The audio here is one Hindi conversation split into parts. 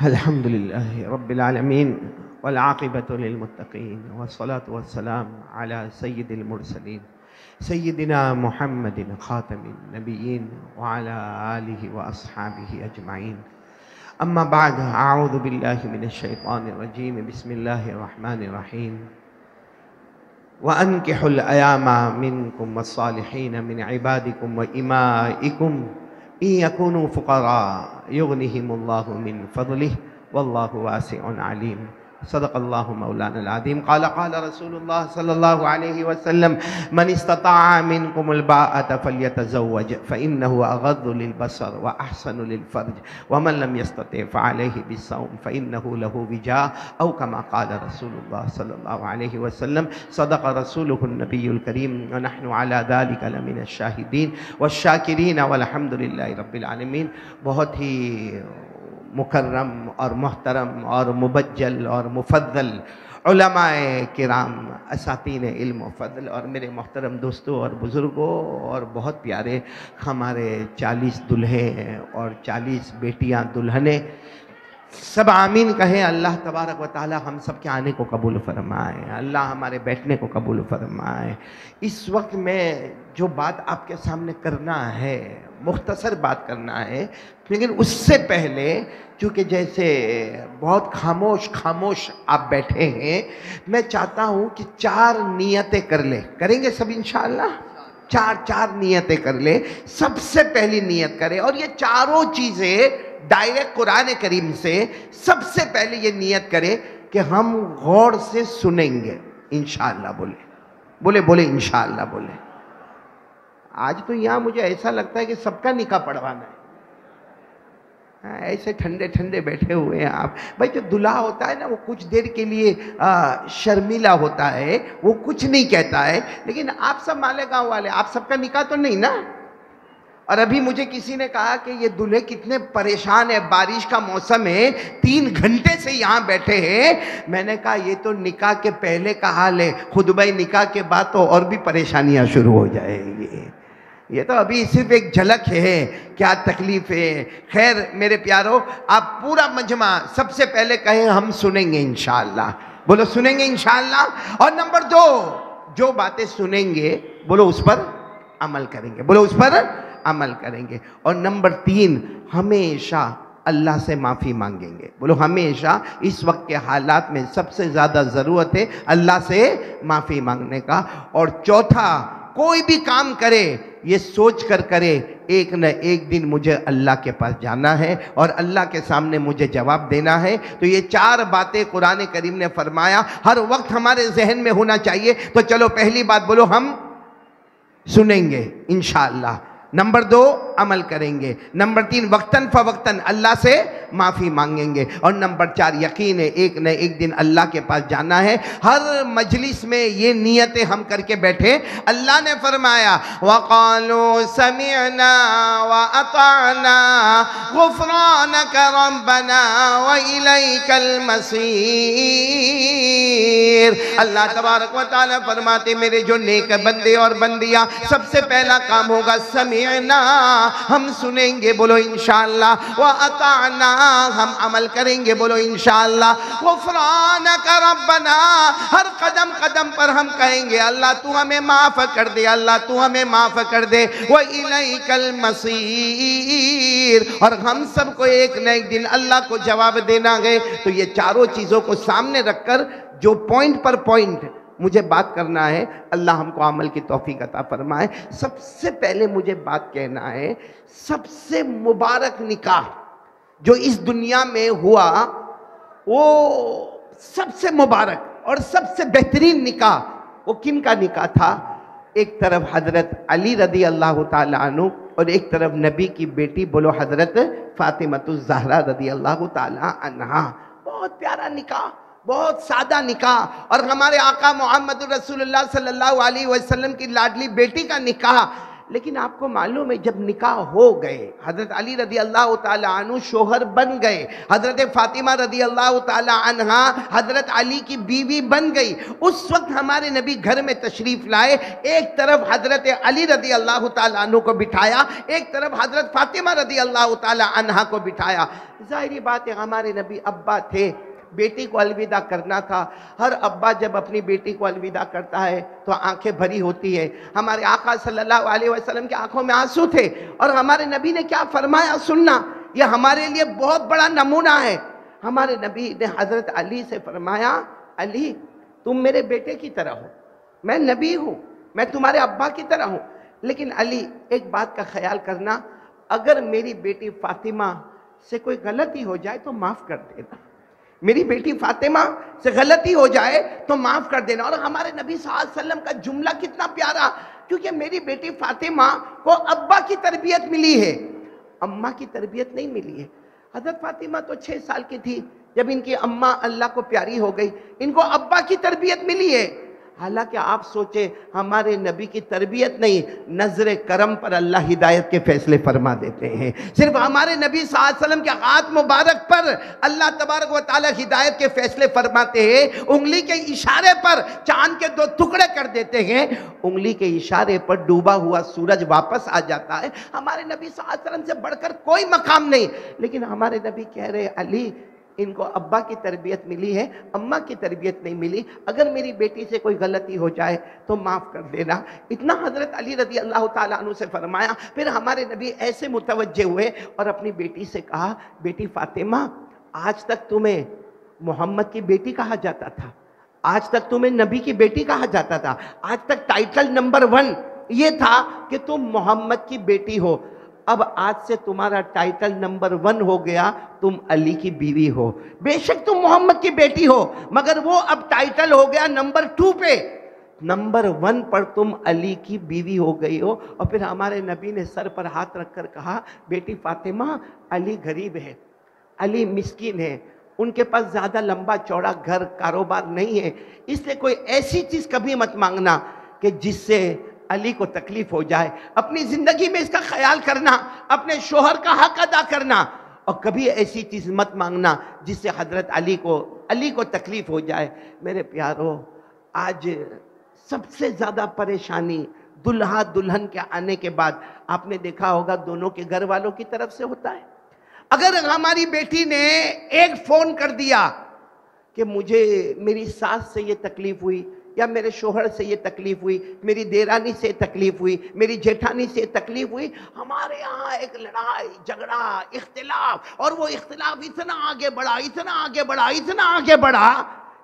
अल्हम्दुलिल्लाहि रब्बिल आलमीन वल आक़िबतु लिल मुत्तक़ीन वस्सलातु वस्सलाम अला सय्यिदिल मुरसलीन सय्यिदिना मुहम्मदिन ख़ातमिन नबिय्यीन व अला आलिहि व अस्हाबिहि अजमाइन। अम्मा बाद, अऊज़ु बिल्लाहि मिनश शैतानिर रजीम, बिस्मिल्लाहिर रहमानिर रहीम। व अन्किहुल अयामा मिनकुम वस्सालिहीन मिन इबादिकुम व इमाइकुम इन यकूनु फुक़रा युग़निहिमुल्लाहु मिन फ़ज़लिहि वल्लाहु वासिउन अलीम। सदक़ल्लाहु मौलानल अज़ीम। क़ाल क़ाल रसूलुल्लाह सल्लल्लाहु अलैहि वसल्लम मन इस्तताअ मिनकुमुल बाअता फ़ल्यतज़व्वज फ़इन्नहु अग़ज़्ज़ु लिलबसर व अहसनु लिलफ़र्ज व मन लम यस्तति' फ़अलैहि बिस्सौम फ़इन्नहु लहु विजा औ कमा क़ाल रसूलुल्लाह सल्लल्लाहु अलैहि वसल्लम। सदक़ रसूलुहुन नबियुल करीम व नहनु अला ज़ालिका लमिनश शाहिदीन वश्शाकिरीन वल्हम्दुलिल्लाहि रब्बिल आलमीन। बहुत ही मुकर्रम और मोहतरम और मुबज्जल और मुफद्दल उलमाए किराम, असातीन इल्म व फ़ज़ल और मेरे मोहतरम दोस्तों और बुज़ुर्गों और बहुत प्यारे हमारे 40 दुल्हे और 40 बेटियां दुल्हने, सब आमीन कहें। अल्लाह तबारक व ताला हम सब के आने को कबूल फरमाए, अल्लाह हमारे बैठने को कबूल फरमाए। इस वक्त में जो बात आपके सामने करना है, मुख्तसर बात करना है, लेकिन उससे पहले क्योंकि जैसे बहुत खामोश खामोश आप बैठे हैं, मैं चाहता हूँ कि 4 नियतें कर ले, करेंगे सब इंशाअल्लाह। 4 नियतें कर ले। सबसे पहली नियत करें, और ये चारों चीज़ें डायरेक्ट कुरान करीम से। सबसे पहले ये नियत करें कि हम गौर से सुनेंगे इंशाअल्लाह। बोले इंशाअल्लाह बोले। आज तो यहाँ मुझे ऐसा लगता है कि सबका निकाह पढ़वाना है। ऐसे ठंडे ठंडे बैठे हुए हैं आप। भाई जो दूल्हा होता है ना, वो कुछ देर के लिए शर्मिला होता है, वो कुछ नहीं कहता है, लेकिन आप सब मालेगांव वाले, आप सबका निकाह तो नहीं ना। और अभी मुझे किसी ने कहा कि ये दूल्हे कितने परेशान है, बारिश का मौसम है, 3 घंटे से यहाँ बैठे हैं। मैंने कहा ये तो निकाह के पहले का हाल है, खुतबा निकाह के बाद तो और भी परेशानियाँ शुरू हो जाएगी। ये तो अभी सिर्फ एक झलक है, क्या तकलीफ है। खैर मेरे प्यारो, आप पूरा मजमा सबसे पहले कहें हम सुनेंगे इंशाअल्लाह। बोलो सुनेंगे इंशाअल्लाह। और नंबर 2, जो बातें सुनेंगे बोलो उस पर अमल करेंगे। बोलो उस पर अमल करेंगे। और नंबर 3, हमेशा अल्लाह से माफ़ी मांगेंगे। बोलो हमेशा। इस वक्त के हालात में सबसे ज़्यादा ज़रूरत है अल्लाह से माफ़ी मांगने का। और चौथा, कोई भी काम करे ये सोच कर करे, एक न एक दिन मुझे अल्लाह के पास जाना है और अल्लाह के सामने मुझे जवाब देना है। तो ये 4 बातें कुरान करीम ने फरमाया हर वक्त हमारे जहन में होना चाहिए। तो चलो पहली बात बोलो हम सुनेंगे इंशाअल्लाह। नंबर 2, अमल करेंगे। नंबर 3, वक्तन फ़वक्तन अल्लाह से माफ़ी मांगेंगे। और नंबर 4, यकीन है एक न एक दिन अल्लाह के पास जाना है। हर मजलिस में ये नियतें हम करके बैठे। अल्लाह ने फरमाया वक़ालू समिअना व अताना गुफ़रानक रब्बना व इलैकल मसीर। अल्लाह तबारक व तआला फरमाते मेरे जो नेक बंदे और बंदियाँ, सबसे पहला काम होगा समिअना, हम सुनेंगे बोलो इंशाअल्लाह। व अताना, हम अमल करेंगे बोलो इंशाअल्लाह। गुफ़रानक रब्बना, हर कदम कदम पर हम कहेंगे अल्लाह तू हमें माफ़ कर दे, अल्लाह तू हमें माफ़ कर दे। व इलैकल मसीर, और हम सबको एक न एक दिन अल्लाह को जवाब देना है। तो ये चारों चीज़ों को सामने रखकर जो पॉइंट पर पॉइंट मुझे बात करना है, अल्लाह हमको अमल की तौफीक अता फरमाए। सबसे पहले मुझे बात कहना है, सबसे मुबारक निकाह जो इस दुनिया में हुआ, वो सबसे मुबारक और सबसे बेहतरीन निकाह वो किन का निकाह था? एक तरफ हज़रत अली रदी अल्लाह ताला अन्हु और एक तरफ नबी की बेटी बोलो हज़रत फ़ातिमतुज़ ज़हरा रदी अल्लाह ताला अन्हा। बहुत प्यारा निकाह, बहुत सादा निकाह। और हमारे आका मोहम्मद रसूलुल्लाह सल्लल्लाहु अलैहि वसल्लम की लाडली बेटी का निकाह। लेकिन आपको मालूम है जब निकाह हो गए, हजरत अली रदी अल्लाह ताला अन्हु शोहर बन गए, हजरत फातिमा रदी अल्लाह ताला अन्हा हजरत अली की बीवी बन गई, उस वक्त हमारे नबी घर में तशरीफ लाए। एक तरफ हजरत अली रदी अल्लाह ताला अन्हु को बिठाया, एक तरफ हजरत फातिमा रदी अल्लाह ताला अन्हा को बिठाया। जाहिर बात है हमारे नबी अब्बा थे, बेटी को अलविदा करना था। हर अब्बा जब अपनी बेटी को अलविदा करता है तो आंखें भरी होती है। हमारे आका सल्लल्लाहु अलैहि वसल्लम की आंखों में आंसू थे और हमारे नबी ने क्या फरमाया सुनना, यह हमारे लिए बहुत बड़ा नमूना है। हमारे नबी ने हजरत अली से फरमाया, अली तुम मेरे बेटे की तरह हो, मैं नबी हूँ, मैं तुम्हारे अब्बा की तरह हूँ, लेकिन अली एक बात का ख्याल करना, अगर मेरी बेटी फातिमा से कोई गलती हो जाए तो माफ कर देना, मेरी बेटी फातिमा से गलती हो जाए तो माफ कर देना। और हमारे नबी सल्लल्लाहु अलैहि वसल्लम का जुमला कितना प्यारा, क्योंकि मेरी बेटी फातिमा को अब्बा की तरबियत मिली है, अम्मा की तरबियत नहीं मिली है। हजरत फातिमा तो 6 साल की थी जब इनकी अम्मा अल्लाह को प्यारी हो गई, इनको अब्बा की तरबियत मिली है। हालांकि आप सोचे हमारे नबी की तरबियत नहीं, नजर करम पर अल्लाह हिदायत के फैसले फरमा देते हैं। सिर्फ हमारे नबी सल्लल्लाहु अलैहि वसल्लम के हाथ मुबारक पर अल्लाह तबारक व तआला हिदायत के फैसले फरमाते हैं। उंगली के इशारे पर चांद के 2 टुकड़े कर देते हैं, उंगली के इशारे पर डूबा हुआ सूरज वापस आ जाता है। हमारे नबी सल्लल्लाहु अलैहि वसल्लम से बढ़कर कोई मकाम नहीं, लेकिन हमारे नबी कह रहे अली इनको अब्बा की तरबियत मिली है, अम्मा की तरबियत नहीं मिली, अगर मेरी बेटी से कोई गलती हो जाए तो माफ़ कर देना। इतना हजरत अली रदी अल्लाह ताला अन्हु से फरमाया। फिर हमारे नबी ऐसे मुतवज्जे हुए और अपनी बेटी से कहा, बेटी फातिमा आज तक तुम्हें मोहम्मद की बेटी कहा जाता था, आज तक तुम्हें नबी की बेटी कहा जाता था, आज तक टाइटल नंबर 1 ये था कि तुम मोहम्मद की बेटी हो, अब आज से तुम्हारा टाइटल नंबर 1 हो गया, तुम अली की बीवी हो। बेशक तुम मोहम्मद की बेटी हो, मगर वो अब टाइटल हो गया नंबर 2 पे, नंबर 1 पर तुम अली की बीवी हो गई हो। और फिर हमारे नबी ने सर पर हाथ रखकर कहा, बेटी फातिमा अली गरीब है, अली मिस्किन है, उनके पास ज्यादा लंबा चौड़ा घर कारोबार नहीं है, इसलिए कोई ऐसी चीज कभी मत मांगना कि जिससे अली को तकलीफ हो जाए। अपनी जिंदगी में इसका ख्याल करना, अपने शोहर का हक अदा करना, और कभी ऐसी चीज मत मांगना जिससे हजरत अली को तकलीफ हो जाए। मेरे प्यारो, आज सबसे ज्यादा परेशानी दुल्हा दुल्हन के आने के बाद आपने देखा होगा दोनों के घर वालों की तरफ से होता है। अगर हमारी बेटी ने एक फोन कर दिया कि मुझे मेरी सास से ये तकलीफ हुई, या मेरे शोहर से ये तकलीफ हुई, मेरी देरानी से तकलीफ हुई, मेरी जेठानी से तकलीफ हुई, हमारे यहाँ एक लड़ाई झगड़ा इख्तिलाफ, और वो इख्तिलाफ इतना आगे बढ़ा, इतना आगे बढ़ा, इतना आगे बढ़ा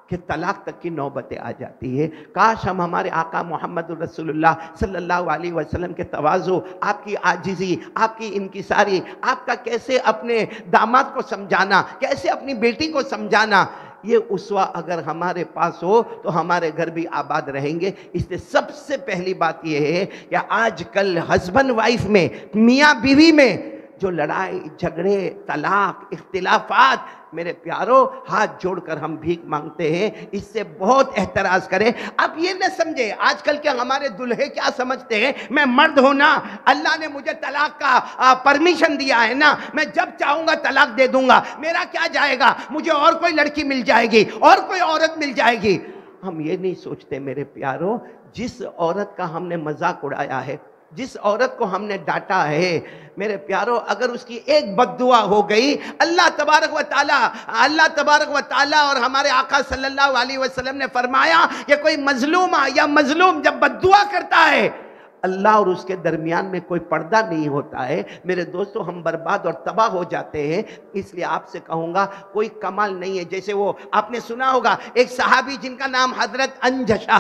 कि तलाक तक की नौबतें आ जाती है। काश हम हमारे आका मोहम्मद रसूलुल्लाह सल्लल्लाहु अलैहि वसल्लम के तवाज़ु, आपकी आजिज़ी, आपकी इनकिसारी, आपका कैसे अपने दामाद को समझाना, कैसे अपनी बेटी को समझाना, ये उसवा अगर हमारे पास हो तो हमारे घर भी आबाद रहेंगे। इसलिए सबसे पहली बात यह है कि आजकल हस्बैंड वाइफ में, मियाँ बीवी में जो लड़ाई झगड़े तलाक इख्तिलाफात, मेरे प्यारों हाथ जोड़कर हम भीख मांगते हैं, इससे बहुत एहतराज करें। आप ये न समझे आजकल के हमारे दुल्हे क्या समझते हैं, मैं मर्द हूं ना, अल्लाह ने मुझे तलाक का परमिशन दिया है ना, मैं जब चाहूंगा तलाक दे दूंगा, मेरा क्या जाएगा, मुझे और कोई लड़की मिल जाएगी, और कोई औरत मिल जाएगी। हम ये नहीं सोचते मेरे प्यारों, जिस औरत का हमने मजाक उड़ाया है, जिस औरत को हमने डांटा है, मेरे प्यारों अगर उसकी एक बद्दुआ हो गई, अल्लाह तबारक व ताला और हमारे आका सल्लल्लाहु अलैहि वसल्लम ने फरमाया कि कोई मजलूमा या मजलूम जब बद्दुआ करता है, अल्लाह और उसके दरमियान में कोई पर्दा नहीं होता है। मेरे दोस्तों, हम बर्बाद और तबाह हो जाते हैं। इसलिए आपसे कहूँगा, कोई कमाल नहीं है। जैसे वो आपने सुना होगा एक सहाबी जिनका नाम हजरत अंजशा,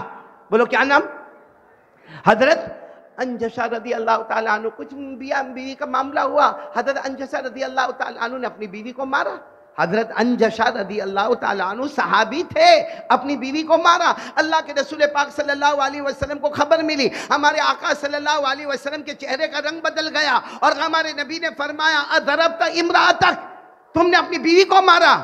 बोलो क्या नाम, हजरत अंजशा रदी अल्लाह ताला अन्हु, कुछ बीवी का मामला हुआ, हजरत अंजशा रदी अल्लाह ताला अन्हु ने अपनी बीवी को मारा। हजरत अंजशा रदी अल्लाह ताला अन्हु सहाबी थे, अपनी बीवी को मारा। अल्लाह के रसूल पाक सल्लल्लाहु अलैहि वसल्लम को खबर मिली, हमारे आका सल्लल्लाहु अलैहि वसल्लम के चेहरे का रंग बदल गया और हमारे नबी ने फरमाया, अदरबत इम्रातक, तुमने अपनी बीवी को मारा।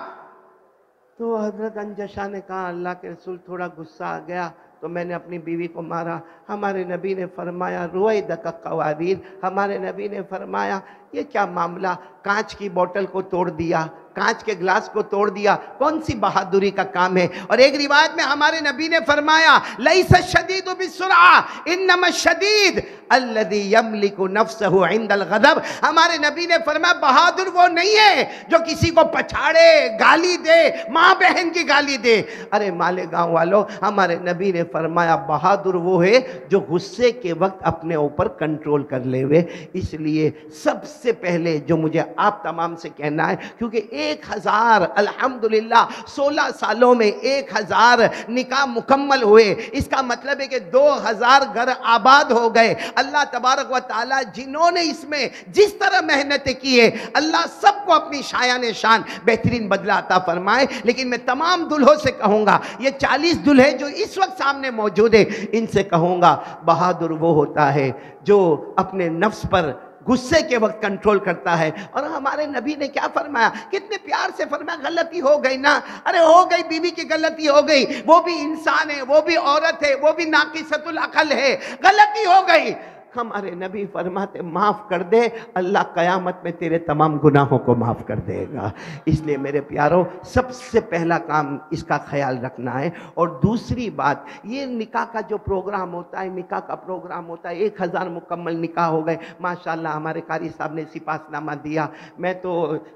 तो हजरत अंजशा ने कहा, अल्लाह के रसूल थोड़ा गुस्सा आ गया, तो मैंने अपनी बीवी को मारा। हमारे नबी ने फरमाया रुवैदक कवारीर, हमारे नबी ने फरमाया ये क्या मामला, कांच की बोतल को तोड़ दिया, कांच के ग्लास को तोड़ दिया, कौन सी बहादुरी का काम है। और एक रिवायत में हमारे नबी ने फरमाया लैसा शदीदु बिस्सुरआ इन्नमा शदीद अल्लज़ी यमलिकु नफ्सहु इंदल गज़ब। हमारे नबी ने फरमाया बहादुर वो नहीं है जो किसी को पछाड़े, गाली दे, माँ बहन की गाली दे। अरे मालेगांव वालों, हमारे नबी ने फरमाया बहादुर वो है जो गुस्से के वक्त अपने ऊपर कंट्रोल कर ले हुए। इसलिए सबसे पहले जो मुझे आप तमाम से कहना है, क्योंकि 1000 अल्हम्दुलिल्लाह 16 सालों में 1000 निकाह मुकम्मल हुए, इसका मतलब है कि 2000 घर आबाद हो गए। अल्लाह तबारक व ताला जिन्होंने इसमें जिस तरह मेहनत की है, अल्लाह सबको अपनी शायान शान बेहतरीन बदला अता फरमाए। लेकिन मैं तमाम दुल्हों से कहूँगा, ये 40 दुल्हे जो इस वक्त सामने मौजूद है, इनसे कहूँगा बहादुर वो होता है जो अपने नफ्स पर गुस्से के वक्त कंट्रोल करता है। और हमारे नबी ने क्या फरमाया, कितने प्यार से फरमाया गलती हो गई ना, अरे हो गई, बीवी की गलती हो गई, वो भी इंसान है, वो भी औरत है, वो भी नाकिसतुल अकल है, गलती हो गई। हमारे नबी फरमाते माफ़ कर दे, अल्लाह क़यामत में तेरे तमाम गुनाहों को माफ़ कर देगा। इसलिए मेरे प्यारों, सबसे पहला काम इसका ख्याल रखना है। और दूसरी बात, ये निकाह का जो प्रोग्राम होता है, निकाह का प्रोग्राम होता है, 1000 मुकम्मल निकाह हो गए माशाल्लाह। हमारे कारी साहब ने सिपासनामा दिया, मैं तो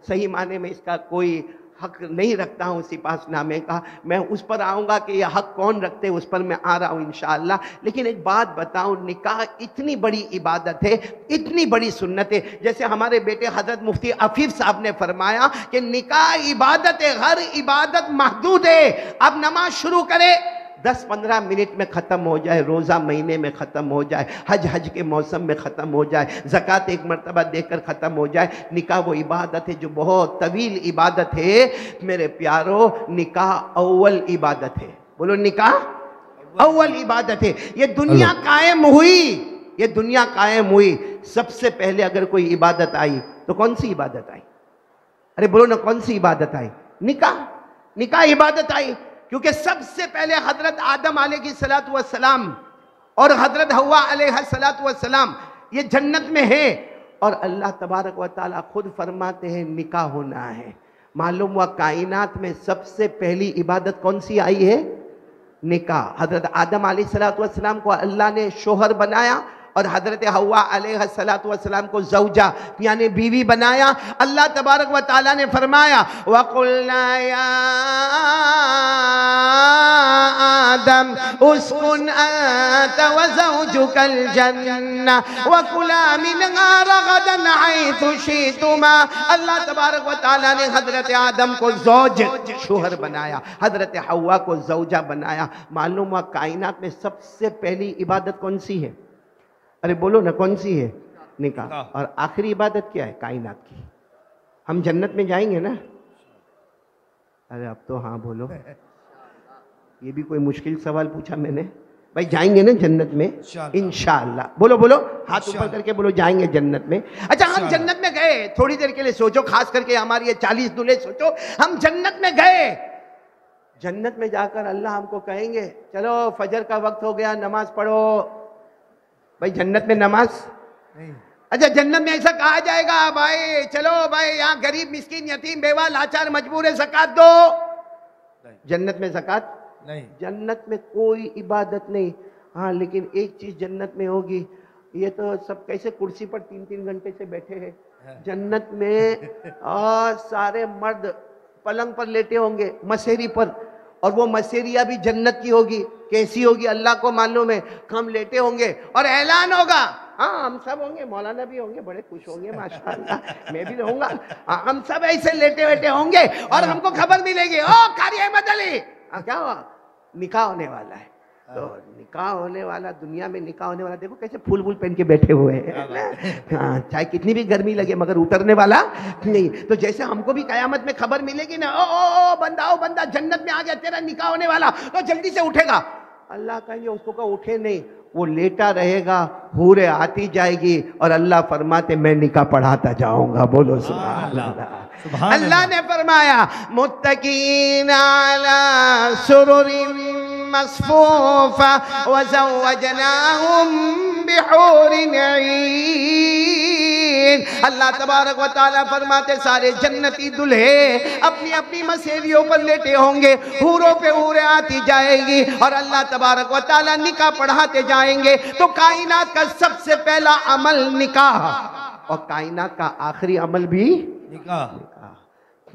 सही माने में इसका कोई हक नहीं रखता हूँ सिपासनामे का, मैं उस पर आऊँगा कि यह हक कौन रखते, उस पर मैं आ रहा हूँ इंशाअल्लाह। लेकिन एक बात बताऊँ, निकाह इतनी बड़ी इबादत है, इतनी बड़ी सुन्नत है। जैसे हमारे बेटे हज़रत मुफ्ती अफीफ साहब ने फरमाया कि निकाह इबादत है, हर इबादत महदूद है। अब नमाज शुरू करे, 10-15 मिनट में ख़त्म हो जाए, रोज़ा महीने में ख़त्म हो जाए, हज के मौसम में ख़त्म हो जाए, ज़कात एक मरतबा देकर ख़त्म हो जाए। निकाह वो इबादत है जो बहुत तवील इबादत है। मेरे प्यारो, निकाह अव्वल इबादत है। बोलो, निकाह अव्वल इबादत है। ये दुनिया कायम हुई, ये दुनिया कायम हुई, सबसे पहले अगर कोई इबादत आई तो कौन सी इबादत आई? अरे बोलो ना, कौन सी इबादत आई? निकाह। निकाह इबादत आई, क्योंकि सबसे पहले हजरत आदम अलैहिस्सलातु वस्सलाम और हजरत हव्वा अलैहिस्सलातु वस्सलाम ये जन्नत में है, और अल्लाह तबारक व ताला खुद फरमाते हैं निकाह होना है। मालूम हुआ कायनात में सबसे पहली इबादत कौन सी आई है? निकाह। हजरत आदम अलैहिस्सलातु वस्सलाम को अल्लाह ने शोहर बनाया और हजरत हव्वा अलैहिस्सलातु वस्सलाम को ज़ौजा यानी बीवी बनाया। अल्लाह तबारक व ताला ने फरमाया वक़ुल्ना या आदम उस्कुन अंत व ज़ौजुकल जन्ना व कुला मिनहा रगदन हैथु शि'तुमा। अल्लाह तबारक व ताला ने हजरत आदम को ज़ौज शोहर बनाया, हजरत हव्वा को ज़ौजा बनाया। मालूम हुआ कायनात में सबसे पहली इबादत कौन सी है? अरे बोलो ना, कौन सी है? निकाह। और आखिरी इबादत क्या है कायनात की? हम जन्नत में जाएंगे ना? अरे अब तो हाँ बोलो, ये भी कोई मुश्किल सवाल पूछा मैंने? भाई जाएंगे ना जन्नत में इंशाअल्लाह। बोलो बोलो, हाथ ऊपर करके बोलो, जाएंगे जन्नत में। अच्छा, हम जन्नत में गए, थोड़ी देर के लिए सोचो, खास करके हमारी ये 40 दूल्हे, सोचो हम जन्नत में गए। जन्नत में जाकर अल्लाह हमको कहेंगे चलो फजर का वक्त हो गया, नमाज पढ़ो। भाई जन्नत में नमाज नहीं। अच्छा, जन्नत में ऐसा कहा जाएगा भाई चलो भाई यहाँ गरीब मिस्किन यतीम बेवा लाचार मजबूर है, ज़कात दो। जन्नत में ज़कात नहीं, जन्नत में कोई इबादत नहीं। हाँ, लेकिन एक चीज जन्नत में होगी, ये तो सब कैसे कुर्सी पर 3-3 घंटे से बैठे हैं जन्नत में, और सारे मर्द पलंग पर लेटे होंगे, मसेरी पर, और वो मसेरिया भी जन्नत की होगी। कैसी होगी अल्लाह को मालूम है। हम लेटे होंगे और ऐलान होगा, हाँ हम सब होंगे, मौलाना भी होंगे, बड़े खुश होंगे माशाअल्लाह, मैं भी रहूंगा, हम सब ऐसे लेटे बैठे होंगे और हमको खबर मिलेगी, ओ कारी अहमद अली क्या हुआ, निकाह होने वाला है। तो निकाह होने वाला, दुनिया में निकाह होने वाला, देखो कैसे फूल वूल पहन के बैठे हुए हैं। हाँ, चाहे कितनी भी गर्मी लगे मगर उतरने वाला नहीं। तो जैसे हमको भी कयामत में खबर मिलेगी ना, ओ बंदा, ओ बंदा जन्नत में आ गया, तेरा निकाह होने वाला, तो जल्दी से उठेगा। अल्लाह कहेंगे उसको का उठे नहीं, वो लेटा रहेगा, हूरे आती जाएगी और अल्लाह फरमाते मैं निकाह पढ़ाता जाऊंगा। बोलो सुभान अल्लाह। अल्लाह ने फरमाया मुत्तकीन अला सुरुरिन मस्फूफा व ज़व्वजनाहुम बिहूरिन ईन। अल्लाह तबारक व तआला फरमाते सारे जन्नती दुल्हे अपनी अपनी मसेरियों पर लेटे होंगे, हूरों पे हूरें आती जाएगी और अल्लाह तबारक व तआला निकाह पढ़ाते जाएंगे। तो कायनात का सबसे पहला अमल निकाह और कायनात का आखिरी अमल भी निकाह।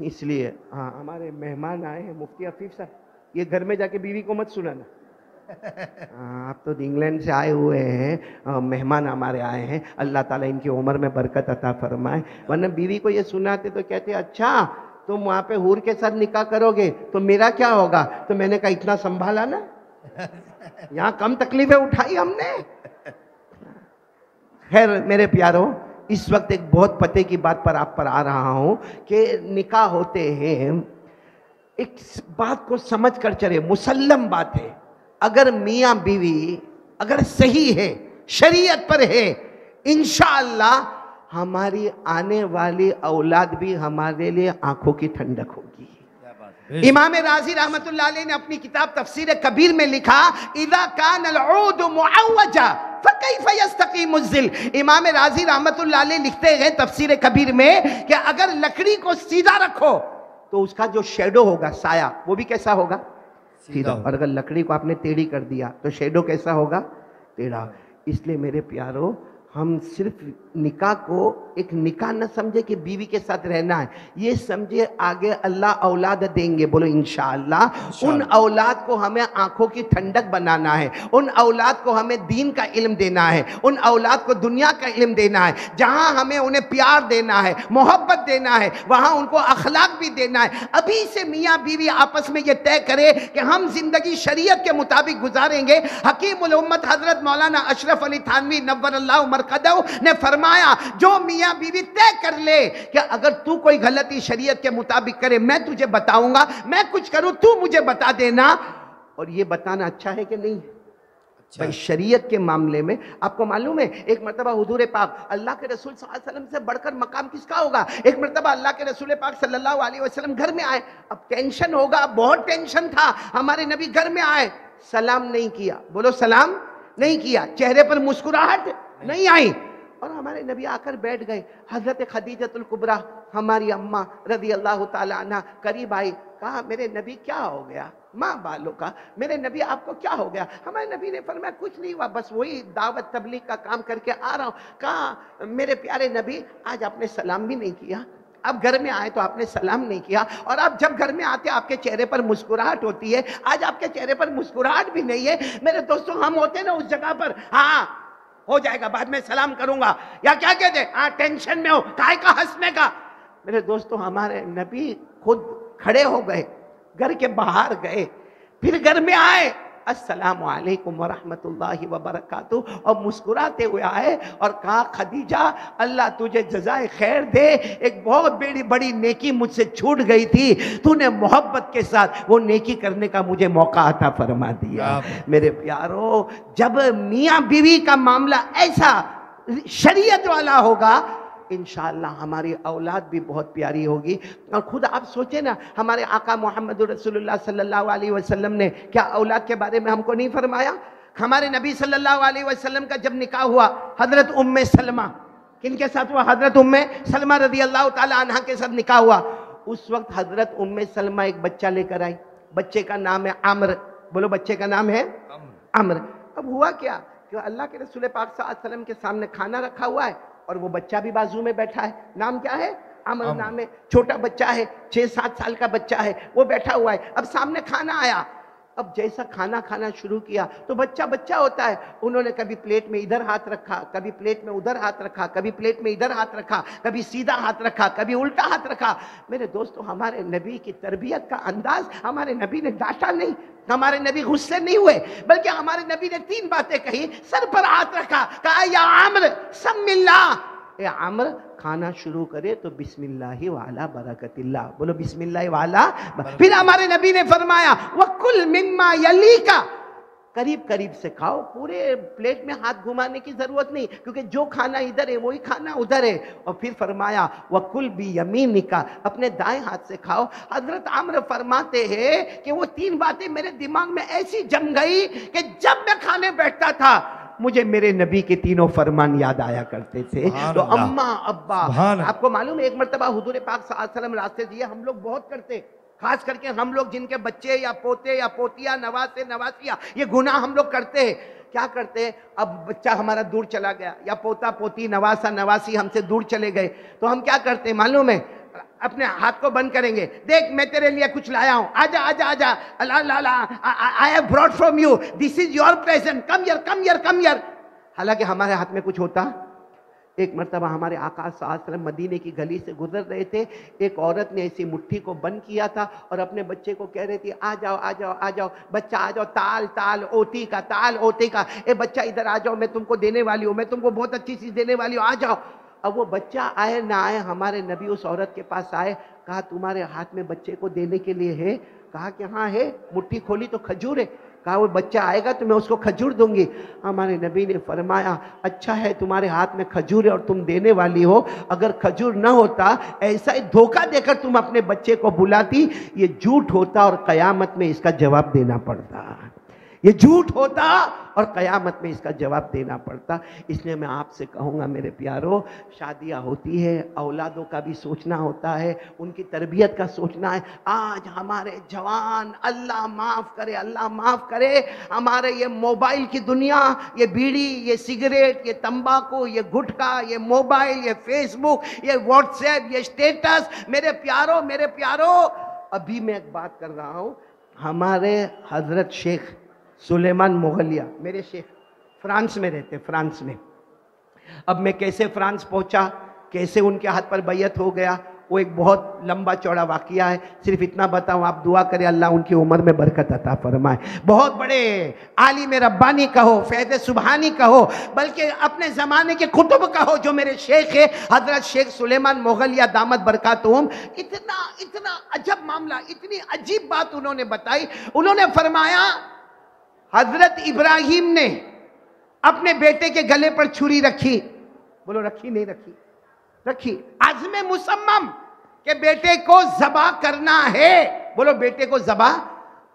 इसलिए हाँ, हमारे मेहमान आए हैं मुफ्ती हफीज साहब, ये घर में जाके बीवी को मत सुनाना। आप तो इंग्लैंड से आए हुए हैं, मेहमान हमारे आए हैं, अल्लाह ताला इनकी उम्र में बरकत अता फरमाए। वरना बीवी को ये सुनाते तो कहते अच्छा तुम वहाँ पे हूर के साथ निकाह करोगे तो मेरा क्या होगा। तो मैंने कहा इतना संभाला ना, यहाँ कम तकलीफें उठाई हमने। खैर मेरे प्यारों, इस वक्त एक बहुत पते की बात पर आप पर आ रहा हूं कि निकाह होते हैं, एक बात को समझ कर चले, मुसल्लम बात है, अगर मियां बीवी अगर सही है, शरीयत पर है, इंशाअल्लाह हमारी आने वाली औलाद भी हमारे लिए आंखों की ठंडक होगी। इमाम राजी रहमतुल्लाह अलैह ने अपनी किताब तफसीर कबीर में लिखा, इज़ा कानल ऊद मुअव्वजा फकैफ यस्तकीमु ज़िल। इमाम राजी रहमतुल्लाह अलैह लिखते हैं तफसीर कबीर में कि अगर लकड़ी को सीधा रखो तो उसका जो शेडो होगा, साया, वो भी कैसा होगा, सीधा। और अगर लकड़ी को आपने टेढ़ी कर दिया तो शेडो कैसा होगा, टेढ़ा। इसलिए मेरे प्यारो, हम सिर्फ निकाह को एक निकाह न समझे कि बीवी के साथ रहना है, ये समझे आगे अल्लाह औलाद देंगे, बोलो इंशाअल्लाह। उन औलाद को हमें आंखों की ठंडक बनाना है, उन औलाद को हमें दीन का इल्म देना है, उन औलाद को दुनिया का इल्म देना है। जहां हमें उन्हें प्यार देना है, मोहब्बत देना है, वहां उनको अखलाक भी देना है। अभी से मियाँ बीवी आपस में ये तय करे कि हम जिंदगी शरीयत के मुताबिक गुजारेंगे। हकीमुल उम्मत हजरत मौलाना अशरफ अली थानवी नव्वरल्लाहु मरकदहु ने फरमाया, जो मियाँ बीवी तय कर ले कि अगर तू कोई गलती शरीयत के मुताबिक करे मैं तुझे बताऊंगा, मैं कुछ करूं तू मुझे बता देना। और ये बताना अच्छा है कि नहीं? भाई शरीयत के मामले में आपको मालूम है, एक मरतबा हुजूर पाक अल्लाह के रसूल सल्लल्लाहु अलैहि वसल्लम से बढ़कर मकाम किसका होगा। एक मरतबा अल्लाह के रसूल पाक सल्लल्लाहु अलैहि वसल्लम घर में आए, अब टेंशन होगा, बहुत टेंशन था। हमारे नबी घर में आए, सलाम नहीं किया, बोलो सलाम नहीं किया, चेहरे पर मुस्कुराहट नहीं आई, और हमारे नबी आकर बैठ गए। हजरत खदीजतुल कुबरा हमारी अम्मा रज़ी अल्लाह ताला अन्हा करीब आई, कहा मेरे नबी क्या हो गया, माँ बालों का, मेरे नबी आपको क्या हो गया। हमारे नबी ने फरमाया कुछ नहीं हुआ, बस वही दावत तबलीग का काम करके आ रहा हूँ। कहा मेरे प्यारे नबी आज आपने सलाम भी नहीं किया, अब घर में आए तो आपने सलाम नहीं किया, और आप जब घर में आते आपके चेहरे पर मुस्कुराहट होती है, आज आपके चेहरे पर मुस्कुराहट भी नहीं है। मेरे दोस्तों, हम होते ना उस जगह पर, हाँ हो जाएगा बाद में सलाम करूंगा, या क्या कहते, हाँ टेंशन में हो, काय का हंसने का। मेरे दोस्तों, हमारे नबी खुद खड़े हो गए, घर के बाहर गए, फिर घर में आए, अस्सलामु अलैकुम व रहमतुल्लाहि व बरकातुहू, और मुस्कुराते हुए आए और कहा खदीजा अल्लाह तुझे जज़ाए खैर दे, एक बहुत बड़ी नेकी मुझसे छूट गई थी, तूने मोहब्बत के साथ वो नेकी करने का मुझे मौका अता फरमा दिया। मेरे प्यारो, जब मियाँ बीवी का मामला ऐसा शरीयत वाला होगा, इंशाअल्लाह हमारी औलाद भी बहुत प्यारी होगी। और खुद आप सोचे ना, हमारे आका मोहम्मद रसूलुल्लाह सल्लल्लाहु अलैहि वसल्लम ने क्या औलाद के बारे में हमको नहीं फरमाया। हमारे नबी सल्लल्लाहु अलैहि वसल्लम का जब निकाह हुआ हजरत उम्मे सलमा, किनके साथ हुआ, हजरत उम्मे सलमा रज़ी अल्लाह ताला अन्हा के साथ निकाह हुआ। उस वक्त हजरत उम्मे सलमा एक बच्चा लेकर आई, बच्चे का नाम है आम्र, बोलो बच्चे का नाम है आम्र। अब हुआ क्या कि अल्लाह के रसूल पाक सल्लल्लाहु अलैहि वसल्लम के सामने खाना रखा हुआ है और वो बच्चा भी बाजू में बैठा है, नाम क्या है, अमर नाम है, छोटा बच्चा है, 6-7 साल का बच्चा है, वो बैठा हुआ है। अब सामने खाना आया, अब जैसा खाना खाना शुरू किया तो बच्चा बच्चा होता है, उन्होंने कभी प्लेट में इधर हाथ रखा, कभी प्लेट में उधर हाथ रखा, कभी प्लेट में इधर हाथ रखा, कभी सीधा हाथ रखा, कभी उल्टा हाथ रखा। मेरे दोस्तों, हमारे नबी की तरबियत का अंदाज, हमारे नबी ने डांटा नहीं, हमारे नबी गुस्से नहीं हुए, बल्कि हमारे नबी ने 3 बातें कही, सर पर हाथ रखा, कहा या आम्र समिल्लाह, ए आम्र खाना शुरू करे तो बिस्मिल्लाहि वाला बरकतिल्लाह, बोलो बिस्मिल्लाहि वाला। फिर हमारे नबी ने फरमाया वकुल मिम्मा यलीका, करीब करीब से खाओ, पूरे प्लेट में हाथ घुमाने की जरूरत नहीं, क्योंकि जो खाना इधर है वही खाना उधर है। और फिर फरमाया वकुल भी यमीनिका, अपने दाएं हाथ से खाओ। हजरत आमर फरमाते हैं कि वो 3 बातें मेरे दिमाग में ऐसी जम गई कि जब मैं खाने बैठता था मुझे मेरे नबी के तीनों फरमान याद आया करते थे। तो अम्मा अब्बा, आपको मालूम है एक मरतबा हुजूर पाक सल्लल्लाहु अलैहि वसल्लम रास्ते दिए, हम लोग बहुत करते, खास करके हम लोग जिनके बच्चे या पोते या पोतिया नवासे नवासिया ये गुनाह हम लोग करते हैं। क्या करते हैं, अब बच्चा हमारा दूर चला गया या पोता पोती नवासा नवासी हमसे दूर चले गए, तो हम क्या करते हैं मालूम है, अपने हाथ को बंद करेंगे, देख मैं तेरे लिए कुछ लाया हूं, आजा आजा आजा, I have brought from you, this is your present, come here come here come here. हालांकि हमारे हाथ में कुछ होता। एक मरतबा हमारे आका सल्लल्लाहु अलैहि वसल्लम मदीने की गली से गुजर रहे थे, एक औरत ने ऐसी मुट्ठी को बंद किया था और अपने बच्चे को कह रही थी आ जाओ आ जाओ आ जाओ बच्चा आ जाओ, ताल ताल ओती का, ताल ओती का, ए बच्चा इधर आ जाओ, मैं तुमको देने वाली हूँ, मैं तुमको बहुत अच्छी चीज देने वाली हूँ, आ जाओ। अब वो बच्चा आए ना आए, हमारे नबी उस औरत के पास आए, कहा तुम्हारे हाथ में बच्चे को देने के लिए है? कहा कि हाँ है। मुट्ठी खोली तो खजूर है। कहा वो बच्चा आएगा तो मैं उसको खजूर दूंगी। हमारे नबी ने फरमाया अच्छा है तुम्हारे हाथ में खजूर है और तुम देने वाली हो, अगर खजूर न होता ऐसा ही धोखा देकर तुम अपने बच्चे को बुलाती, ये झूठ होता और कयामत में इसका जवाब देना पड़ता, ये झूठ होता और कयामत में इसका जवाब देना पड़ता। इसलिए मैं आपसे कहूँगा मेरे प्यारो, शादियाँ होती है, औलादों का भी सोचना होता है, उनकी तरबियत का सोचना है। आज हमारे जवान, अल्लाह माफ़ करे अल्लाह माफ़ करे, हमारे ये मोबाइल की दुनिया, ये बीड़ी, ये सिगरेट, ये तंबाकू, ये गुटखा, ये मोबाइल, ये फेसबुक, ये व्हाट्सएप, ये स्टेटस, मेरे प्यारो, अभी मैं एक बात कर रहा हूँ, हमारे हजरत शेख सुलेमान मोगलिया, मेरे शेख फ्रांस में रहते, फ्रांस में। अब मैं कैसे फ्रांस पहुंचा, कैसे उनके हाथ पर बैयत हो गया, वो एक बहुत लंबा चौड़ा वाकिया है। सिर्फ इतना बताऊं, आप दुआ करें अल्लाह उनकी उम्र में बरकत अता फरमाए। बहुत बड़े आलिम रब्बानी कहो, फैज़ सुबहानी कहो, बल्कि अपने ज़माने के कुतुब कहो, जो मेरे शेख है हजरत शेख सुलेमान मोगलिया दामत बरकातुहुम। इतना अजब मामला, इतनी अजीब बात उन्होंने बताई। उन्होंने फरमाया हजरत इब्राहिम ने अपने बेटे के गले पर छुरी रखी। बोलो रखी नहीं रखी? रखी। आज़्म मुसम्मम के बेटे को ज़बा करना है। बोलो बेटे को ज़बा।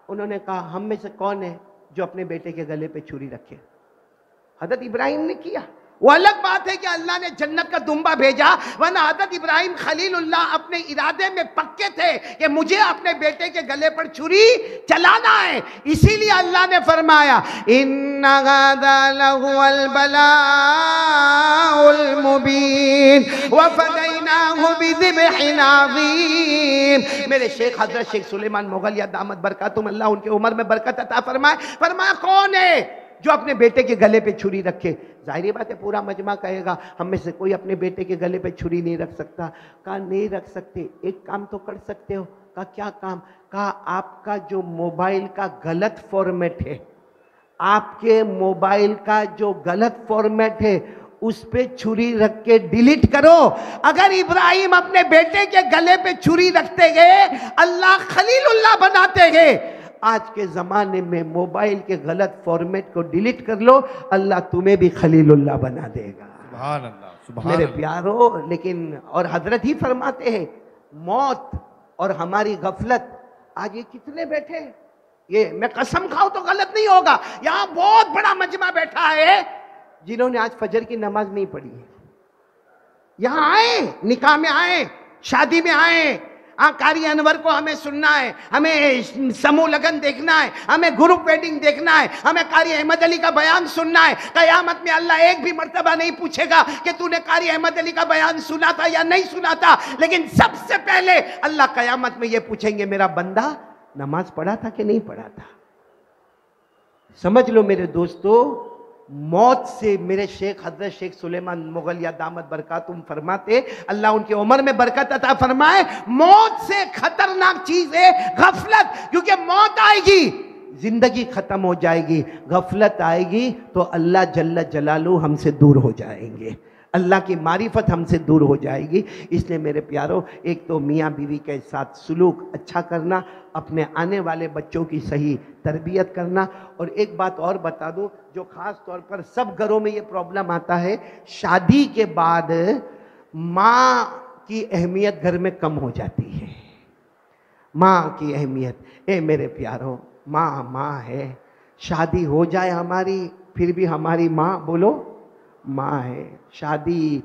उन्होंने कहा हम में से कौन है जो अपने बेटे के गले पे छुरी रखे? हजरत इब्राहिम ने किया। वो अलग बात है कि अल्लाह ने जन्नत का दुम्बा भेजा, वरना हजरत इब्राहिम खलीलुल्लाह अपने इरादे में पक्के थे कि मुझे अपने बेटे के गले पर छुरी चलाना है। इसीलिए अल्लाह ने फरमाया इन्ना हाज़ा लहुवल बलाउल मुबीन व फदैनाहु बिज़िब्हिन अज़ीम। मेरे शेख हजरत शेख सुलेमान मोगलिया दामत बरकातुहुम, अल्लाह उनके उम्र में बरकत अता फरमाए। फरमाया कौन है जो अपने बेटे के गले पे छुरी रखे? जाहिर बात है पूरा मजमा कहेगा हम में से कोई अपने बेटे के गले पे छुरी नहीं रख सकता। कहा नहीं रख सकते, एक काम तो कर सकते हो। कहा क्या काम? कहा आपका जो मोबाइल का गलत फॉर्मेट है, आपके मोबाइल का जो गलत फॉर्मेट है उस पे छुरी रख के डिलीट करो। अगर इब्राहिम अपने बेटे के गले पे छुरी रखते गए, अल्लाह खलीलुल्लाह बनाते गए। आज के ज़माने में मोबाइल के गलत फॉर्मेट को डिलीट कर लो, अल्लाह तुम्हें भी खलीलुल्लाह बना देगा। सुभान अल्लाह, सुभान मेरे प्यारो। लेकिन और हजरत ही फरमाते हैं मौत और हमारी गफलत। आज ये कितने बैठे, ये मैं कसम खाऊं तो गलत नहीं होगा, यहाँ बहुत बड़ा मजमा बैठा है जिन्होंने आज फजर की नमाज नहीं पढ़ी है। यहाँ आए, निकाह में आए, शादी में आए, कारी अनवर को हमें सुनना है, हमें समूह लगन देखना है, हमें ग्रुप वेडिंग देखना है, हमें कारी अहमद अली का बयान सुनना है। कयामत में अल्लाह एक भी मर्तबा नहीं पूछेगा कि तूने कारी अहमद अली का बयान सुना था या नहीं सुना था, लेकिन सबसे पहले अल्लाह कयामत में ये पूछेंगे मेरा बंदा नमाज पढ़ा था कि नहीं पढ़ा था। समझ लो मेरे दोस्तों, मौत से मेरे शेख हजरत शेख सुलेमान मोगलिया दामत बरकातुहुम फरमाते, अल्लाह उनकी उम्र में बरकत अता फरमाए, मौत से खतरनाक चीज है गफलत। क्योंकि मौत आएगी, जिंदगी खत्म हो जाएगी, गफलत आएगी तो अल्लाह जल्ल जलालू हमसे दूर हो जाएंगे। अल्लाह की मारिफत हमसे दूर हो जाएगी। इसलिए मेरे प्यारों, एक तो मियाँ बीवी के साथ सुलूक अच्छा करना, अपने आने वाले बच्चों की सही तरबियत करना। और एक बात और बता दूं, जो ख़ास तौर पर सब घरों में ये प्रॉब्लम आता है, शादी के बाद माँ की अहमियत घर में कम हो जाती है। माँ की अहमियत, ए मेरे प्यारों, माँ माँ है। शादी हो जाए हमारी, फिर भी हमारी माँ, बोलो, माँ है। शादी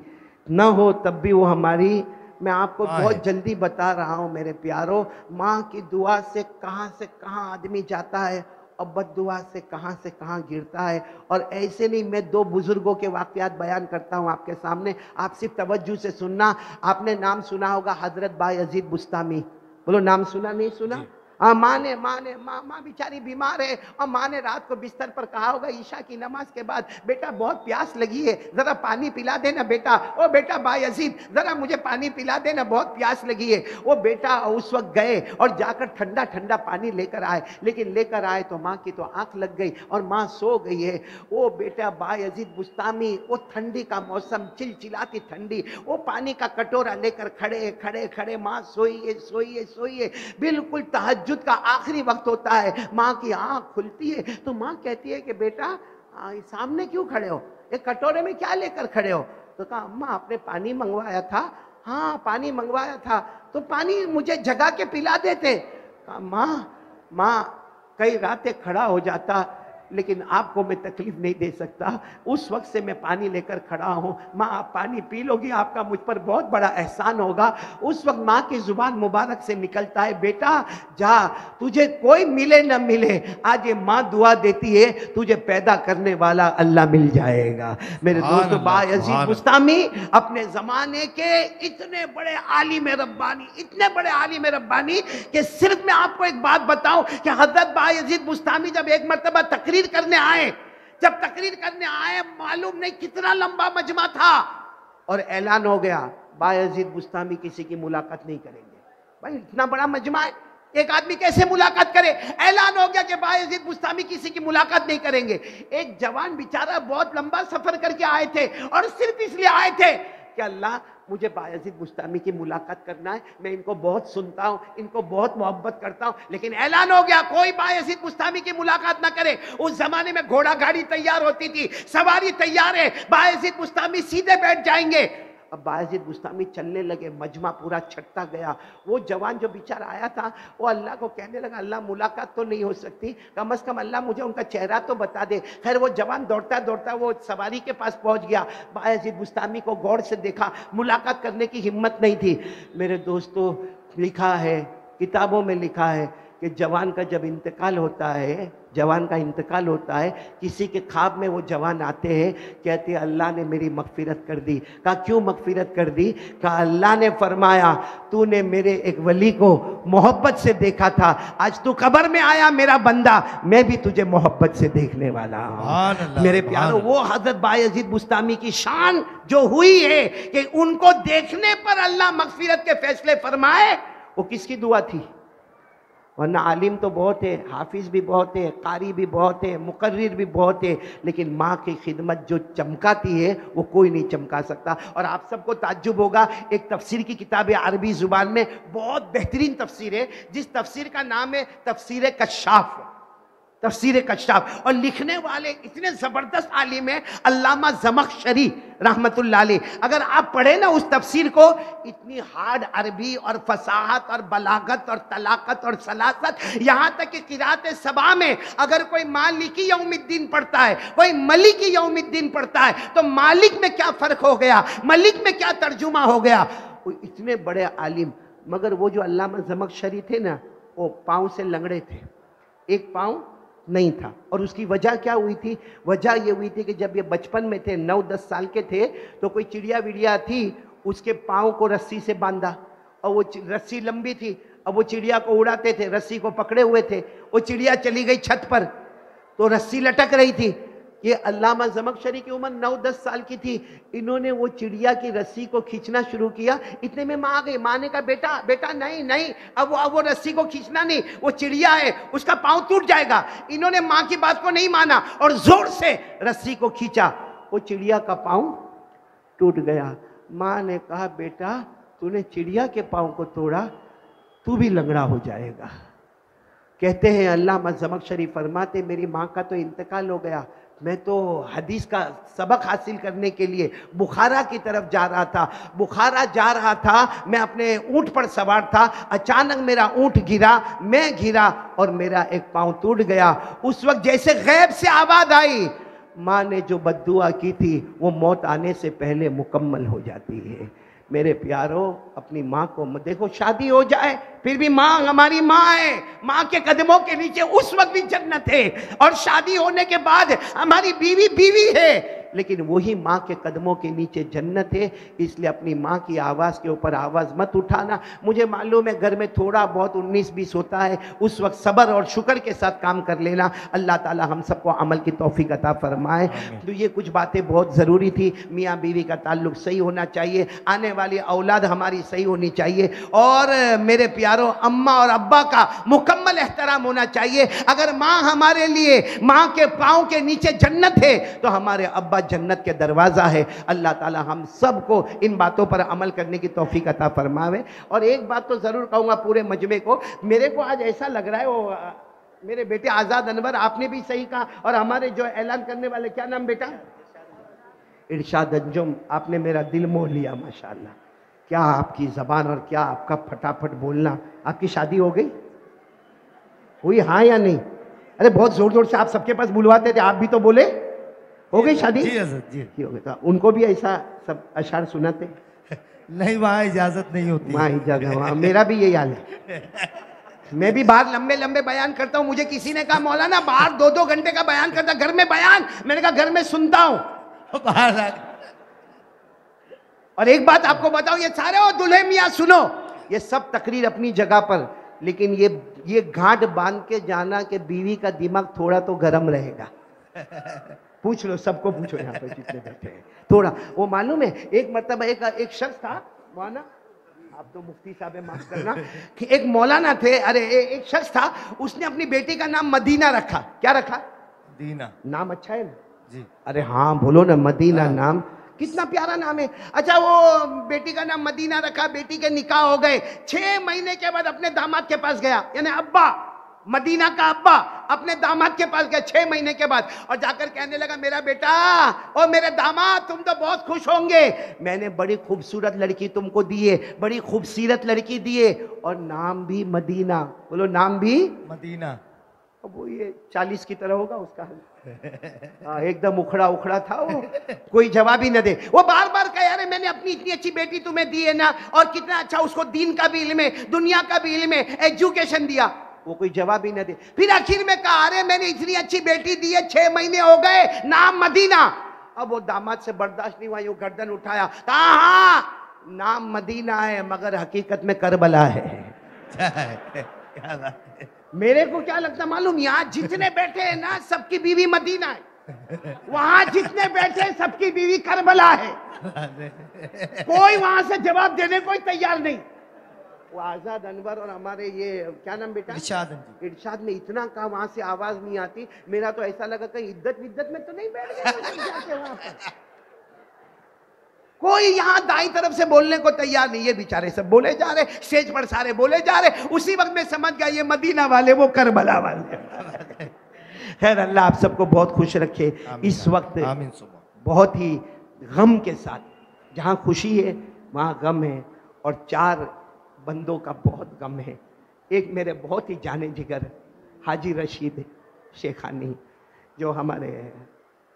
न हो तब भी वो हमारी, मैं आपको बहुत जल्दी बता रहा हूँ मेरे प्यारों, माँ की दुआ से कहाँ आदमी जाता है और बद्दुआ से कहाँ गिरता है। और ऐसे नहीं, मैं दो बुजुर्गों के वाक़यात बयान करता हूँ आपके सामने, आप सिर्फ तवज्जो से सुनना। आपने नाम सुना होगा हजरत बायजीद बुस्तामी, बोलो नाम सुना नहीं सुना? हाँ, माँ बेचारी बीमार है और माँ ने रात को बिस्तर पर कहा होगा ईशा की नमाज के बाद, बेटा बहुत प्यास लगी है, जरा पानी पिला देना बेटा। ओ बेटा बायजीद, जरा मुझे पानी पिला देना, बहुत प्यास लगी है। वो बेटा उस वक्त गए और जाकर ठंडा ठंडा पानी लेकर आए, लेकिन लेकर आए तो माँ की तो आंख लग गई और माँ सो गई है। वो बेटा बायजीद बुस्तामी, वो ठंडी का मौसम, चिलचिलाती ठंडी, वो पानी का कटोरा लेकर खड़े, माँ सोइए। बिल्कुल तहज्जुद का आखिरी वक्त होता है, माँ की आंख खुलती है तो माँ कहती है कि बेटा सामने क्यों खड़े हो, एक कटोरे में क्या लेकर खड़े हो? तो कहा अम्मा आपने पानी मंगवाया था। हाँ पानी मंगवाया था, तो पानी मुझे जगा के पिला देते। कहा माँ कई रातें खड़ा हो जाता, लेकिन आपको मैं तकलीफ नहीं दे सकता, उस वक्त से मैं पानी लेकर खड़ा हूँ। माँ आप पानी पी लोगी, आपका मुझ पर बहुत बड़ा एहसान होगा। उस वक्त माँ की जुबान मुबारक से निकलता है, बेटा जा, तुझे कोई मिले न मिले, आज ये माँ दुआ देती है, तुझे पैदा करने वाला अल्लाह मिल जाएगा। मेरे दोस्तों, बायजीद बुस्तामी अपने जमाने के इतने बड़े आलिम रब्बानी, इतने बड़े आलिम रब्बानी कि सिर्फ मैं आपको एक बात बताऊं कि हजरत बायजीद बुस्तामी जब एक मरतबा तकरीर करने आए, मालूम नहीं कितना लंबा मजमा था, और ऐलान हो गया बायजीद बुस्तामी किसी की मुलाकात नहीं करेंगे। भाई इतना बड़ा मजमा है, एक आदमी कैसे मुलाकात करे? ऐलान हो गया कि बायजीद बुस्तामी किसी की मुलाकात नहीं करेंगे। एक जवान बेचारा बहुत लंबा सफर करके आए थे और सिर्फ इसलिए आए थे कि अल्लाह मुझे बायजीद बुस्तामी की मुलाकात करना है, मैं इनको बहुत सुनता हूँ, इनको बहुत मोहब्बत करता हूँ। लेकिन ऐलान हो गया कोई बायजीद बुस्तामी की मुलाकात ना करे। उस जमाने में घोड़ा गाड़ी तैयार होती थी, सवारी तैयार है, बायजीद बुस्तामी सीधे बैठ जाएंगे। अब बायजीद बुस्तामी चलने लगे, मजमा पूरा छटता गया। वो जवान जो बेचारा आया था वो अल्लाह को कहने लगा, अल्लाह मुलाकात तो नहीं हो सकती, कम से कम अल्लाह मुझे उनका चेहरा तो बता दे। खैर वो जवान दौड़ता दौड़ता वो सवारी के पास पहुंच गया, बायजीद बुस्तामी को गौर से देखा, मुलाकात करने की हिम्मत नहीं थी। मेरे दोस्तों, लिखा है, किताबों में लिखा है कि जवान का जब इंतकाल होता है, जवान का इंतकाल होता है, किसी के ख्वाब में वो जवान आते हैं, कहते हैं अल्लाह ने मेरी मगफिरत कर दी। कहा क्यों मगफिरत कर दी? कहा अल्लाह ने फरमाया तूने मेरे एक वली को मोहब्बत से देखा था, आज तू कब्र में आया मेरा बंदा, मैं भी तुझे मोहब्बत से देखने वाला हूं। मेरे प्यारों, वो हजरत बायजीद बुस्तामी की शान जो हुई है कि उनको देखने पर अल्लाह मगफिरत के फैसले फरमाए, वो किसकी दुआ थी? वरना आलिम तो बहुत है, हाफिज भी बहुत है, कारी भी बहुत है, मुकर्रिर भी बहुत है, लेकिन माँ की खिदमत जो चमकाती है वो कोई नहीं चमका सकता। और आप सबको ताज्जुब होगा, एक तफसीर की किताब है अरबी ज़ुबान में, बहुत बेहतरीन तफसीर है, जिस तफसीर का नाम है तफसीर कश्शाफ, तफसीर कश्शाफ। और लिखने वाले इतने ज़बरदस्त आलिम है अल्लामा ज़मख़शरी रहमतुल्लाह अलैह। अगर आप पढ़े ना उस तफसीर को, इतनी हार्ड अरबी और फसाहत और बलागत और तलाकत और सलासत, यहाँ तक कि किरात सबा में अगर कोई मालिकी यौमिद्दीन पढ़ता है, कोई मलिकी यौमिद्दीन पढ़ता है, तो मालिक में क्या फ़र्क हो गया, मलिक में क्या तर्जुमा हो गया। वो इतने बड़े आलिम, मगर वो जो अल्लामा ज़मख़शरी थे ना, वो पाँव से लंगड़े थे, एक पाँव नहीं था। और उसकी वजह क्या हुई थी? वजह ये हुई थी कि जब ये बचपन में थे, 9-10 साल के थे, तो कोई चिड़िया विड़िया थी, उसके पाँव को रस्सी से बांधा, और वो रस्सी लंबी थी, अब वो चिड़िया को उड़ाते थे, रस्सी को पकड़े हुए थे, वो चिड़िया चली गई छत पर तो रस्सी लटक रही थी। ये अल्लामा ज़मख़शरी की उम्र 9-10 साल की थी, इन्होंने वो चिड़िया की रस्सी को खींचना शुरू किया। इतने में माँ आ गई, माँ ने कहा बेटा बेटा नहीं, अब वो रस्सी को खींचना नहीं, वो चिड़िया है, उसका पाँव टूट जाएगा। इन्होंने माँ की बात को नहीं माना और जोर से रस्सी को खींचा, वो चिड़िया का पाँव टूट गया। माँ ने कहा बेटा तूने चिड़िया के पाँव को तोड़ा, तू भी लंगड़ा हो जाएगा। कहते हैं अल्लामा ज़मख़शरी फरमाते मेरी माँ का तो इंतकाल हो गया, मैं तो हदीस का सबक हासिल करने के लिए बुखारा की तरफ जा रहा था। बुखारा जा रहा था, मैं अपने ऊँट पर सवार था, अचानक मेरा ऊँट गिरा, मैं गिरा और मेरा एक पाँव टूट गया। उस वक्त जैसे गैब से आवाज़ आई, माँ ने जो बद्दुआ की थी वो मौत आने से पहले मुकम्मल हो जाती है। मेरे प्यारों, अपनी माँ को देखो, शादी हो जाए फिर भी माँ हमारी माँ है, माँ के कदमों के नीचे उस वक्त भी जन्नत है, और शादी होने के बाद हमारी बीवी बीवी है, लेकिन वही माँ के कदमों के नीचे जन्नत है। इसलिए अपनी माँ की आवाज़ के ऊपर आवाज़ मत उठाना। मुझे मालूम है घर में थोड़ा बहुत 19-20 होता है, उस वक्त सब्र और शुक्र के साथ काम कर लेना। अल्लाह ताला हम सबको अमल की तौफीक अता फरमाए। तो ये कुछ बातें बहुत ज़रूरी थी। मियाँ बीवी का ताल्लुक सही होना चाहिए, आने वाली औलाद हमारी सही होनी चाहिए, और मेरे प्यारों अम्मा और अब्बा का मुकम्मल एहतराम होना चाहिए। अगर माँ हमारे लिए, माँ के पाँव के नीचे जन्नत है, तो हमारे अब्बा जन्नत के दरवाज़ा है। अल्लाह ताला हम सबको इन बातों पर अमल करने की तौफीक अता फरमावे। और एक बात तो ज़रूर कहूँगा पूरे मजमे को, मेरे को आज ऐसा लग रहा है, वो मेरे बेटे आज़ाद अनवर, आपने भी सही कहा, और हमारे जो ऐलान करने वाले, क्या नाम बेटा, इरशाद अंजुम, आपने मेरा दिल मोह लिया माशाअल्लाह। क्या आपकी ज़बान और क्या आपका फटाफट बोलना। आपकी शादी हो गई, हुई हाँ या नहीं? अरे बहुत ज़ोर ज़ोर से आप सबके पास बुलवाते थे, आप भी तो बोले। हो गई शादी? जी हज़रत जी। हो गई। तो उनको भी ऐसा सब अशार सुनाते? नहीं, वहाँ इजाज़त नहीं होती। वहाँ इजाज़त, वहाँ मेरा भी यही हाल है। मैं भी बाहर लंबे लंबे बयान करता हूँ। मुझे किसी ने कहा मौलाना बाहर 2-2 घंटे का बयान करता, घर में बयान? मैंने कहा घर में सुनता हूँ। और एक बात आपको बताऊं, ये सारे ओ दुल्हे मियाँ सुनो, ये सब तकरीर अपनी जगह पर, लेकिन ये गांठ बांध के जाना कि बीवी का दिमाग थोड़ा तो गर्म रहेगा। पूछ लो, सबको पूछो यहाँ पर जितने बैठे हैं, थोड़ा वो मालूम है। एक मरतबा एक शख्स था, मौलाना, आप तो मुफ्ती साहब है माफ करना, कि एक मौलाना थे, अरे एक शख्स था, उसने अपनी बेटी का नाम मदीना रखा। क्या रखा? दीना। नाम अच्छा है ना जी? अरे हाँ बोलो ना, मदीना नाम कितना प्यारा नाम है। अच्छा, वो बेटी का नाम मदीना रखा, बेटी के निकाह हो गए, 6 महीने के बाद अपने दामाद के पास गया, यानी अब्बा, मदीना का अब्बा अपने दामाद के पास गया 6 महीने के बाद, और जाकर कहने लगा मेरा बेटा और मेरे दामाद, तुम तो बहुत खुश होंगे, मैंने बड़ी खूबसूरत लड़की तुमको दी है, बड़ी खूबसूरत लड़की दी है, और नाम भी मदीना। बोलो नाम भी मदीना। अब वो ये 40 की तरह होगा उसका। हाँ, एकदम उखड़ा उखड़ा था वो, कोई जवाब ही न दे। वो बार बार कहे अरे मैंने अपनी इतनी अच्छी बेटी तुम्हें दी है ना, और कितना अच्छा उसको दीन का भी इल्म है, दुनिया का भी इल्म है, एजुकेशन दिया। वो कोई जवाब ही न दे। फिर आखिर में कहा अरे मैंने इतनी अच्छी बेटी दी है, 6 महीने हो गए, नाम मदीना। अब वो दामाद से बर्दाश्त नहीं हुआ, यूं गर्दन उठाया, कहा हाँ नाम मदीना है मगर हकीकत में करबला है। मेरे को क्या लगता मालूम, यहाँ जितने बैठे हैं ना सबकी बीवी मदीना है, वहां जितने बैठे सबकी बीवी करबला है। कोई वहां से जवाब देने को तैयार नहीं। वो आजाद अनवर और हमारे ये क्या नाम बेटा, इरशाद ने इतना कहा, वहां से आवाज नहीं आती। मेरा तो ऐसा लगा कहीं इद्दत विद्दत में तो नहीं बैठ गए वहां पर। कोई यहाँ दाई तरफ से बोलने को तैयार नहीं। ये बेचारे सब बोले जा रहे, स्टेज पर सारे बोले जा रहे। उसी वक्त में समझ गया ये मदीना वाले वो करबला वाले। खैर अल्लाह आप सबको बहुत खुश रखे। इस वक्त बहुत ही गम के साथ, जहाँ खुशी है वहाँ गम है, और 4 बंदों का बहुत गम है। एक मेरे बहुत ही जाने जिगर हाजी रशीद शेखानी, जो हमारे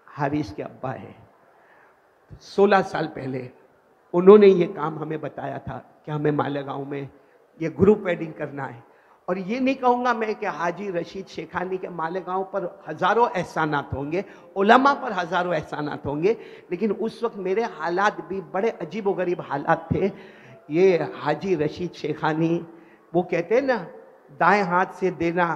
हारिस के अब्बा है, 16 साल पहले उन्होंने ये काम हमें बताया था कि हमें मालेगांव में ये ग्रुप वेडिंग करना है। और ये नहीं कहूँगा मैं कि हाजी रशीद शेखानी के मालेगांव पर हज़ारों एहसानात होंगे, उलमा पर हज़ारों एहसानात होंगे, लेकिन उस वक्त मेरे हालात भी बड़े अजीब व गरीब हालात थे। ये हाजी रशीद शेखानी, वो कहते हैं ना दाएं हाथ से देना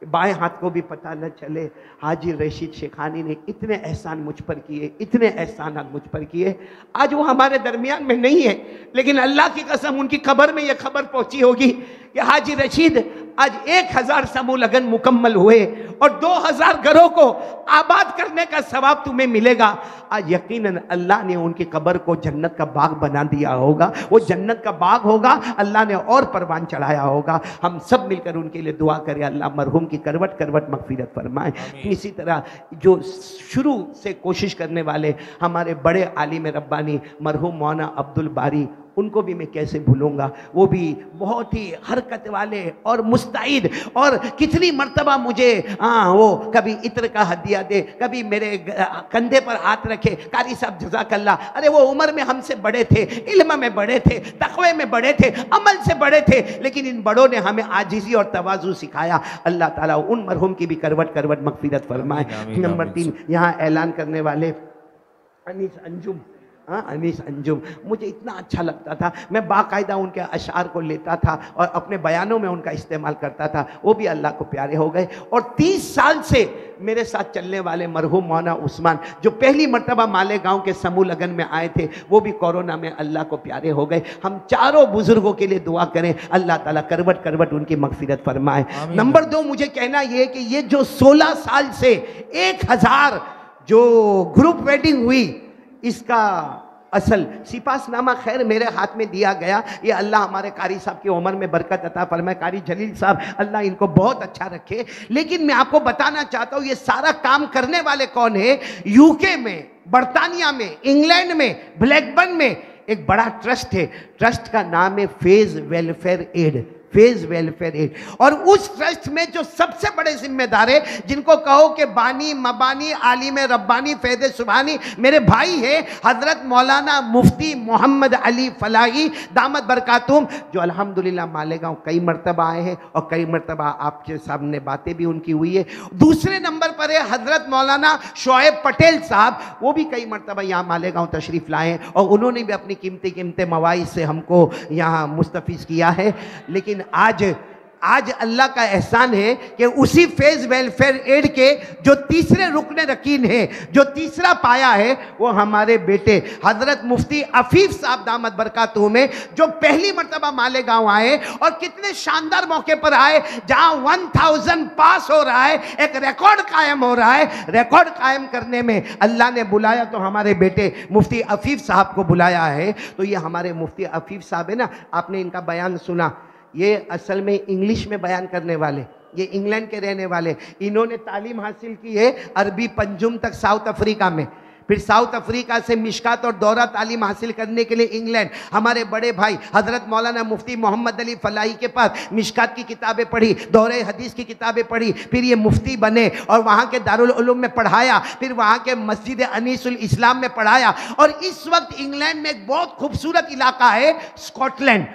बाएं हाथ को भी पता न चले। हाजी रशीद शेखानी ने इतने एहसान मुझ पर किए, इतने एहसानात मुझ पर किए। आज वो हमारे दरमियान में नहीं है, लेकिन अल्लाह की कसम उनकी खबर में ये खबर पहुंची होगी कि हाजी रशीद आज 1000 समूह लगन मुकम्मल हुए, और 2000 घरों को आबाद करने का सवाब तुम्हें मिलेगा। आज यकीनन अल्लाह ने उनकी कब्र को जन्नत का बाग बना दिया होगा, वो जन्नत का बाग होगा, अल्लाह ने और परवान चढ़ाया होगा। हम सब मिलकर उनके लिए दुआ करें, अल्लाह मरहूम की करवट करवट मगफिरत फरमाए। इसी तरह जो शुरू से कोशिश करने वाले हमारे बड़े आलिम रब्बानी मरहूम मौलाना अब्दुल बारी, उनको भी मैं कैसे भूलूंगा। वो भी बहुत ही हरकत वाले और मुस्तैद, और कितनी मर्तबा मुझे वो कभी इत्र का हदिया दे, कभी मेरे कंधे पर हाथ रखे, कारी साहब जज़ाकल्लाह। अरे वो उम्र में हमसे बड़े थे, इल्म में बड़े थे, तक़वे में बड़े थे, अमल से बड़े थे, लेकिन इन बड़ों ने हमें आजिज़ी और तवाज़ु सिखाया। अल्लाह ताला उन मरहूम की भी करवट करवट मग़फ़िरत फरमाए। नंबर 3 यहाँ ऐलान करने वाले अनीस अंजुम, अनीस अंजुम, मुझे इतना अच्छा लगता था, मैं बाकायदा उनके अशार को लेता था और अपने बयानों में उनका इस्तेमाल करता था। वो भी अल्लाह को प्यारे हो गए। और 30 साल से मेरे साथ चलने वाले मरहूम मौलाना उस्मान, जो पहली मर्तबा मालेगांव के समूह लगन में आए थे, वो भी कोरोना में अल्लाह को प्यारे हो गए। हम चारों बुजुर्गों के लिए दुआ करें, अल्लाह ताला करवट करवट उनकी मगफिरत फरमाए। नंबर 2 मुझे कहना ये कि ये जो 16 साल से 1000 जो ग्रुप वेडिंग हुई, इसका असल सिपासनामा खैर मेरे हाथ में दिया गया। ये अल्लाह हमारे कारी साहब की उम्र में बरकत अता फरमाए, कारी जलील साहब, अल्लाह इनको बहुत अच्छा रखे। लेकिन मैं आपको बताना चाहता हूँ ये सारा काम करने वाले कौन है। यूके में, बर्तानिया में, इंग्लैंड में, ब्लैकबर्न में एक बड़ा ट्रस्ट है। ट्रस्ट का नाम है फेज वेलफेयर एड, फेज वेलफेयर एड। और उस ट्रस्ट में जो सबसे बड़े जिम्मेदार है, जिनको कहो कि बानी मबानी आलिम रब्बानी फैज़ सुभानी, मेरे भाई है हजरत मौलाना मुफ्ती मोहम्मद अली फलाही दामत बरकातुम, जो अल्हम्दुलिल्लाह मालेगांव कई मरतबा आए हैं और कई मरतबा आपके सामने बातें भी उनकी हुई है। दूसरे नंबर पर है हजरत मौलाना शोएब पटेल साहब, वो भी कई मरतबा यहाँ मालेगांव तशरीफ़ लाए हैं और उन्होंने भी अपनी कीमती मवाइद से हमको यहाँ मुस्तफ़ीज़ किया है। लेकिन आज अल्लाह का एहसान है कि उसी फेज वेलफेयर एड के जो तीसरे रुकने रकीन है, जो तीसरा पाया है, वो हमारे बेटे हजरत मुफ्ती अफीफ साहब दामत बरकातुहू में, जो पहली मर्तबा मालेगांव आए और कितने शानदार मौके पर आए, जहां 1000 पास हो रहा है, एक रिकॉर्ड कायम हो रहा है। रिकॉर्ड कायम करने में अल्लाह ने बुलाया तो हमारे बेटे मुफ्ती अफीफ साहब को बुलाया है। तो ये हमारे मुफ्ती अफीफ साहब है ना, आपने इनका बयान सुना, ये असल में इंग्लिश में बयान करने वाले, ये इंग्लैंड के रहने वाले। इन्होंने तालीम हासिल की है अरबी पंजुम तक साउथ अफ्रीका में, फिर साउथ अफ्रीका से मिशकात और दौरा तालीम हासिल करने के लिए इंग्लैंड। हमारे बड़े भाई हजरत मौलाना मुफ्ती मोहम्मद अली फलाही के पास मिशकात की किताबें पढ़ी, दौरे हदीस की किताबें पढ़ी, फिर ये मुफ्ती बने और वहाँ के दारुल उलूम में पढ़ाया, फिर वहाँ के मस्जिद अनीसुल इस्लाम में पढ़ाया। और इस वक्त इंग्लैंड में एक बहुत खूबसूरत इलाका है स्कॉटलैंड,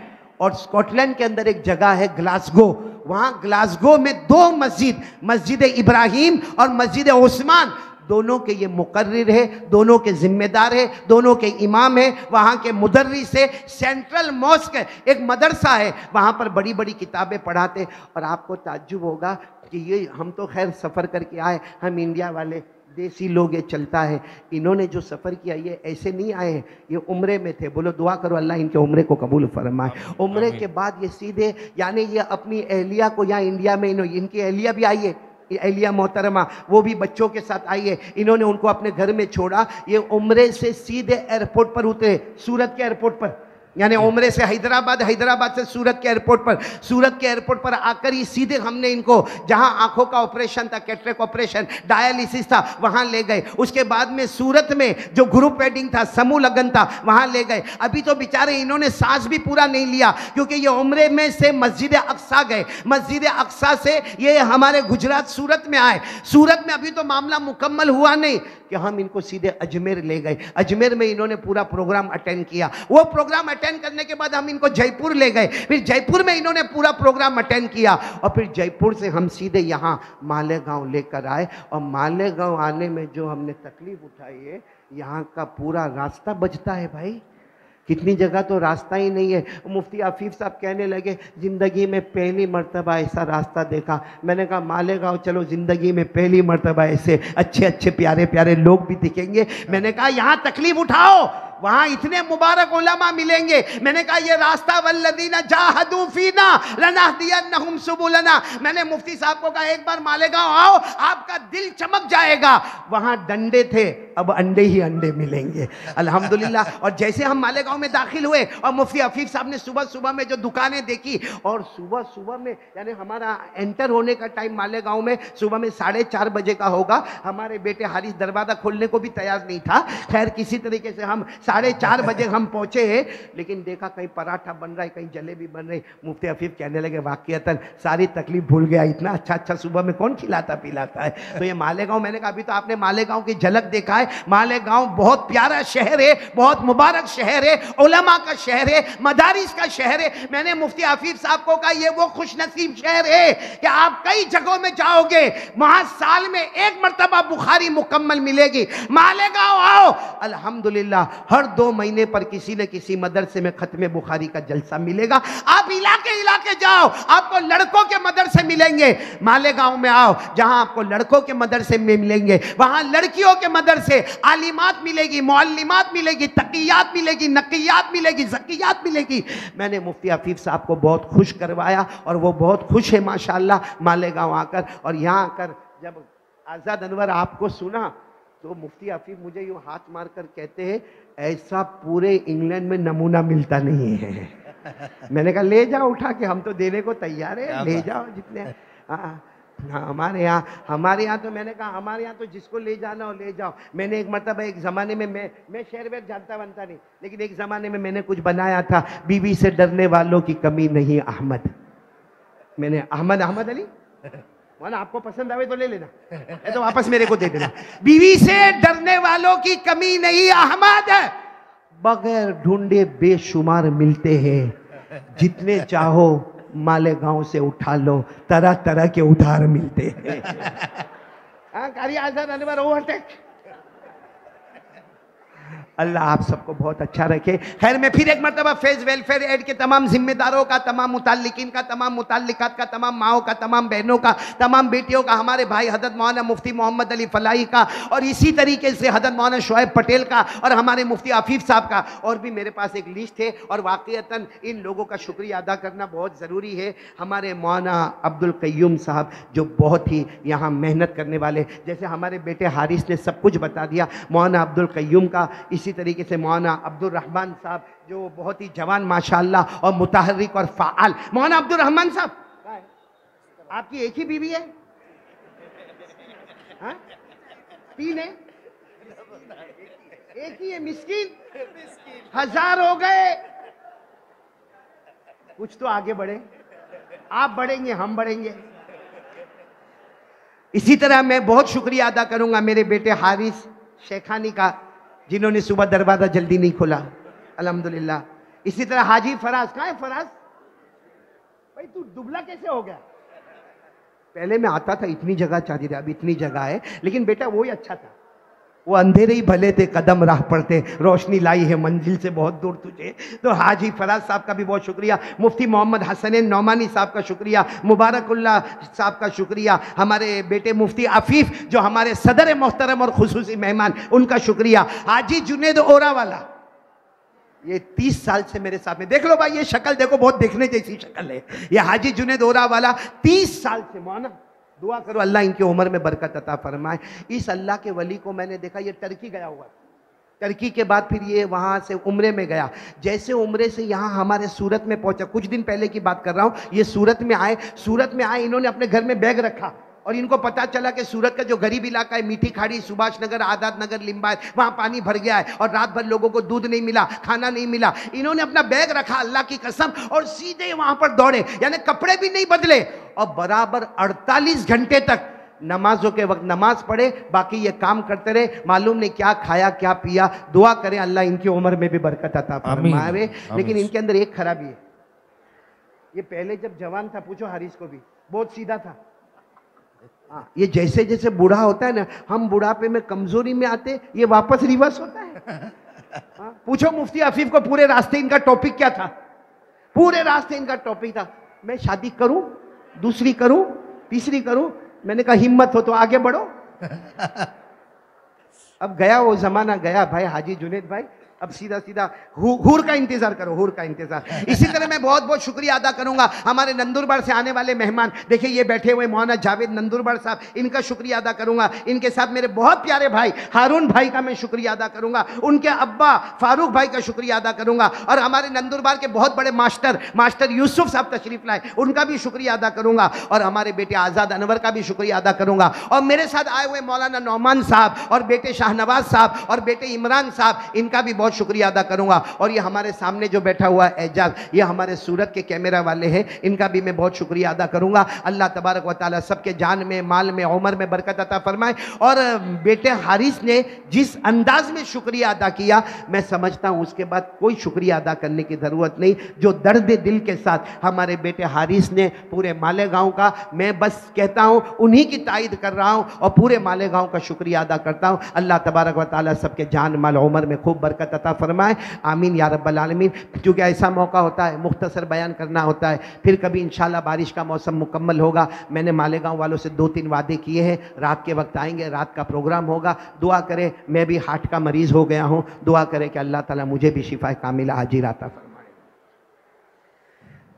और स्कॉटलैंड के अंदर एक जगह है ग्लासगो। वहाँ ग्लासगो में 2 मस्जिद, मस्जिद इब्राहिम और मस्जिद उस्मान, दोनों के ये मुकर्रिर है, दोनों के जिम्मेदार है, दोनों के इमाम है, वहाँ के मुदर्रिस है। सेंट्रल मॉस्क है, एक मदरसा है, वहाँ पर बड़ी बड़ी किताबें पढ़ाते। और आपको ताज्जुब होगा कि ये हम तो खैर सफ़र करके आए, हम इंडिया वाले देसी लोग, ये चलता है। इन्होंने जो सफ़र किया ये ऐसे नहीं आए हैं, ये उम्रे में थे। बोलो दुआ करो अल्लाह इनके उम्रे को कबूल फरमाए। उम्रे के बाद ये सीधे, यानी ये अपनी अहलिया को यहाँ इंडिया में, इनकी अहलिया भी आई है, अहलिया मोहतरमा, वो भी बच्चों के साथ आई है। इन्होंने उनको अपने घर में छोड़ा, ये उम्रे से सीधे एयरपोर्ट पर उतरे, सूरत के एयरपोर्ट पर, यानी उम्रे से हैदराबाद, हैदराबाद से सूरत के एयरपोर्ट पर, सूरत के एयरपोर्ट पर आकर ही सीधे हमने इनको जहां आंखों का ऑपरेशन था, कैटरेक्ट ऑपरेशन, डायलिसिस था, वहां ले गए। उसके बाद में सूरत में जो ग्रुप वेडिंग था, समूह लगन था, वहां ले गए। अभी तो बेचारे इन्होंने सांस भी पूरा नहीं लिया, क्योंकि ये उम्रे में से मस्जिद अक्सा गए, मस्जिद अक्सा से ये हमारे गुजरात सूरत में आए। सूरत में अभी तो मामला मुकम्मल हुआ नहीं कि हम इनको सीधे अजमेर ले गए। अजमेर में इन्होंने पूरा प्रोग्राम अटेंड किया। वो प्रोग्राम अटेंड करने के बाद हम इनको जयपुर ले गए, फिर जयपुर में इन्होंने पूरा प्रोग्राम अटेंड किया और फिर जयपुर से हम सीधे यहाँ मालेगांव लेकर आए। और मालेगांव आने में जो हमने तकलीफ उठाई है, यहाँ का पूरा रास्ता बचता है भाई, कितनी जगह तो रास्ता ही नहीं है। मुफ्ती आफीफ साहब कहने लगे ज़िंदगी में पहली मर्तबा ऐसा रास्ता देखा। मैंने कहा मालेगांव चलो, ज़िंदगी में पहली मर्तबा ऐसे अच्छे अच्छे प्यारे प्यारे लोग भी दिखेंगे। मैंने कहा यहाँ तकलीफ उठाओ, वहां इतने मुबारक उलमा मिलेंगे। मैंने कहा ये रास्ता वल्लदीना जाहदू फीना लनहदियन्नहुम सुबुलना। मैंने मुफ्ती साहब को कहा एक बार मालेगांव आओ, आपका दिल चमक जाएगा। वहां डंडे थे, अब अंडे ही अंडे मिलेंगे अल्हम्दुलिल्लाह। और जैसे हम मालेगांव में दाखिल हुए और मुफ्ती हफीज साहब ने सुबह सुबह में जो दुकानें देखी, और सुबह सुबह में यानी हमारा एंटर होने का टाइम मालेगांव में सुबह में 4:30 बजे का होगा। हमारे बेटे हारिस दरवाजा खोलने को भी तैयार नहीं था। खैर किसी तरीके से हम 4:30 बजे हम पहुंचे हैं, लेकिन देखा कहीं पराठा बन रहा है, कहीं जलेबी बन रही। मुफ्ती हफीज कहने लगे वाकईतन सारी तकलीफ भूल गया, इतना अच्छा अच्छा सुबह में कौन खिलाता पिलाता है। तो ये मालेगांव, मैंने कहा अभी तो आपने मालेगांव की झलक देखा है। मालेगांव बहुत प्यारा शहर है, बहुत मुबारक शहर है, उलमा का शहर है, मदारिस का शहर है। मैंने मुफ्ती हफीज साहब को कहा ये वो खुशनसीब शहर है कि आप कई जगहों में जाओगे, वहां साल में एक मर्तबा बुखारी मुकम्मल मिलेगी। मालेगांव आओ, अल्हम्दुलिल्लाह हर 2 महीने पर किसी न किसी मदरसे में खत्म बुखारी का जलसा मिलेगा। आप इलाके इलाके जाओ, आपको लड़कों के मदरसे मिलेंगे। मालेगांव में आओ जहां आपको लड़कों के मदरसे में मिलेंगे, वहां लड़कियों के मदरसे, आलिमात मिलेगी, मुअल्लिमात मिलेगी, तकियात मिलेगी, नकियात मिलेगी, ज़कियात मिलेगी। मैंने मुफ्ती हफीज साहब को बहुत खुश करवाया और वो बहुत खुश है माशाल्लाह मालेगांव आकर। और यहाँ आकर जब आज़ाद अनवर आपको सुना तो मुफ्ती हफीज मुझे यूँ हाथ मार कर कहते हैं ऐसा पूरे इंग्लैंड में नमूना मिलता नहीं है। मैंने कहा ले जाओ उठा के, हम तो देने को तैयार है, ले जाओ जितने। हाँ, हमारे यहाँ तो मैंने कहा हमारे यहाँ तो जिसको ले जाना हो ले जाओ। मैंने एक मरतबा एक ज़माने में मैं शहर वेर जानता बनता नहीं, लेकिन एक ज़माने में मैंने कुछ बनाया था, बीवी से डरने वालों की कमी नहीं अहमद। मैंने अहमद अली माना आपको पसंद आवे तो ले लेना, है तो वापस मेरे को दे देना। बीवी से डरने वालों की कमी नहीं अहमद, बगैर ढूंढे बेशुमार मिलते हैं, जितने चाहो मालेगांव से उठा लो, तरह तरह के उधार मिलते हैं। कारी आज़ाद अनवर ओवरटेक। अल्लाह आप सबको बहुत अच्छा रखे। खैर मैं फिर एक मरतबा फेज वेलफेयर एड के तमाम जिम्मेदारों का, तमाम मुताल्लिकीन का, तमाम मुताल्लिकात का, तमाम माओं का, तमाम बहनों का, तमाम बेटियों का, हमारे भाई हज़रत मौलाना मुफ्ती मोहम्मद अली फलाही का, और इसी तरीके से हज़रत मौलाना शुएब पटेल का, और हमारे मुफ्ती हफीज साहब का, और भी मेरे पास एक लिस्ट है। और वाक़ईतन इन लोगों का शुक्रिया अदा करना बहुत ज़रूरी है। हमारे मौलाना अब्दुल क़य्यूम साहब जो बहुत ही यहाँ मेहनत करने वाले, जैसे हमारे बेटे हारिस ने सब कुछ बता दिया, मौलाना अब्दुल क़य्यूम का, इसी तरीके से मौलाना अब्दुल रहमान साहब जो बहुत ही जवान माशाअल्लाह और मुतहर्रिक और फ़ाअल। मौलाना अब्दुल रहमान साहब आपकी एक ही बीवी है? हाँ? 3 है? एक ही है, मिस्कीन 1000 हो गए। कुछ तो आगे बढ़े, आप बढ़ेंगे हम बढ़ेंगे। इसी तरह मैं बहुत शुक्रिया अदा करूंगा मेरे बेटे हारिस शेखानी का, जिन्होंने सुबह दरवाजा जल्दी नहीं खोला अल्हम्दुलिल्लाह। इसी तरह हाजी फराज, कहाँ है फराज भाई, तू दुबला कैसे हो गया? पहले मैं आता था इतनी जगह चाहती थी, अब इतनी जगह है, लेकिन बेटा वही अच्छा था। वो अंधेरे ही भले थे, कदम राह पड़ते, रोशनी लाई है मंजिल से बहुत दूर तुझे। तो हाजी फराज साहब का भी बहुत शुक्रिया, मुफ्ती मोहम्मद हसनैन नौमानी साहब का शुक्रिया, मुबारकुल्लाह साहब का शुक्रिया, हमारे बेटे मुफ्ती अफीफ जो हमारे सदर मोहतरम और खुसूसी मेहमान, उनका शुक्रिया। हाजी जुनेद ओरा वाला, ये 30 साल से मेरे साथ में, देख लो भाई ये शक्ल देखो, बहुत देखने जैसी शक्ल है। ये हाजी जुनेद ओरा वाला 30 साल से, मौना दुआ करो अल्लाह इनकी उम्र में बरकत अता फरमाए। इस अल्लाह के वली को मैंने देखा, ये टर्की गया हुआ, टर्की के बाद फिर ये वहाँ से उम्रे में गया। जैसे उम्रे से यहाँ हमारे सूरत में पहुँचा, कुछ दिन पहले की बात कर रहा हूँ, ये सूरत में आए, इन्होंने अपने घर में बैग रखा और इनको पता चला कि सूरत का जो गरीब इलाका है, मीठी खाड़ी, सुभाष नगर, आज़ाद नगर, लिम्बायत, वहाँ पानी भर गया है और रात भर लोगों को दूध नहीं मिला, खाना नहीं मिला। इन्होंने अपना बैग रखा अल्लाह की कसम और सीधे वहाँ पर दौड़े, यानी कपड़े भी नहीं बदले, और बराबर 48 घंटे तक नमाजों के वक्त नमाज पढ़े, बाकी ये काम करते रहे। मालूम नहीं क्या खाया क्या पिया। दुआ करें अल्लाह इनकी उम्र में भी बरकत अता फरमाए। लेकिन इनके अंदर एक खराबी है, ये पहले जब जवान था, पूछो हारिस को भी, बहुत सीधा था। हाँ, ये जैसे जैसे बूढ़ा होता है ना, हम बुढ़ापे में कमजोरी में आते, ये वापस रिवर्स होता है। हाँ, पूछो मुफ्ती हफीफ को, पूरे रास्ते इनका टॉपिक क्या था? पूरे रास्ते इनका टॉपिक था, मैं शादी करूं, दूसरी करूं, तीसरी करूं। मैंने कहा हिम्मत हो तो आगे बढ़ो। अब गया वो जमाना, गया भाई हाजी जुनेद भाई, अब सीधा सीधा हूर का इंतजार करो, हूर का इंतजार। इसी तरह मैं बहुत बहुत शुक्रिया अदा करूंगा हमारे नंदुरबार से आने वाले मेहमान, देखिए ये बैठे हुए मौलाना जावेद नंदुरबार साहब, इनका शुक्रिया अदा करूंगा। इनके साथ मेरे बहुत प्यारे भाई हारून भाई का मैं शुक्रिया अदा करूंगा, उनके अब्बा फारूक भाई का शुक्रिया अदा करूंगा, और हमारे नंदुरबार के बहुत बड़े मास्टर यूसुफ साहब तशरीफ लाए, उनका भी शुक्रिया अदा करूंगा, और हमारे बेटे आजाद अनवर का भी शुक्रिया अदा करूंगा, और मेरे साथ आए हुए मौलाना नौमान साहब और बेटे शाहनवाज साहब और बेटे इमरान साहब, इनका भी बहुत शुक्रिया अदा करूंगा। और ये हमारे सामने जो बैठा हुआ है एजाज, ये हमारे सूरत के कैमरा वाले हैं, इनका भी मैं बहुत शुक्रिया अदा करूंगा। अल्लाह तबारक व तआला सबके जान में, माल में, उम्र में बरकत अता फरमाए। और बेटे हारिस ने जिस अंदाज में शुक्रिया अदा किया, मैं समझता हूं उसके बाद कोई शुक्रिया अदा करने की ज़रूरत नहीं। जो दर्द दिल के साथ हमारे बेटे हारिस ने पूरे मालेगांव का, मैं बस कहता हूं उन्हीं की तायद कर रहा हूं और पूरे मालेगांव का शुक्रिया अदा करता हूं। अल्लाह तबारक व तआला सबके जान माल उम्र में खूब बरकत अता फरमाए, आमीन या रब्बल आलमीन। क्योंकि ऐसा मौका होता है, मुख्तसर बयान करना होता है, फिर कभी इंशाल्लाह बारिश का मौसम मुकम्मल होगा। मैंने मालेगांव वालों से 2-3 वादे किए हैं, रात के वक्त आएंगे, रात का प्रोग्राम होगा। दुआ करें, मैं भी हार्ट का मरीज़ हो गया हूँ, दुआ करें कि अल्लाह ताला मुझे भी शिफा कामिला हाजिर अता फरमाए।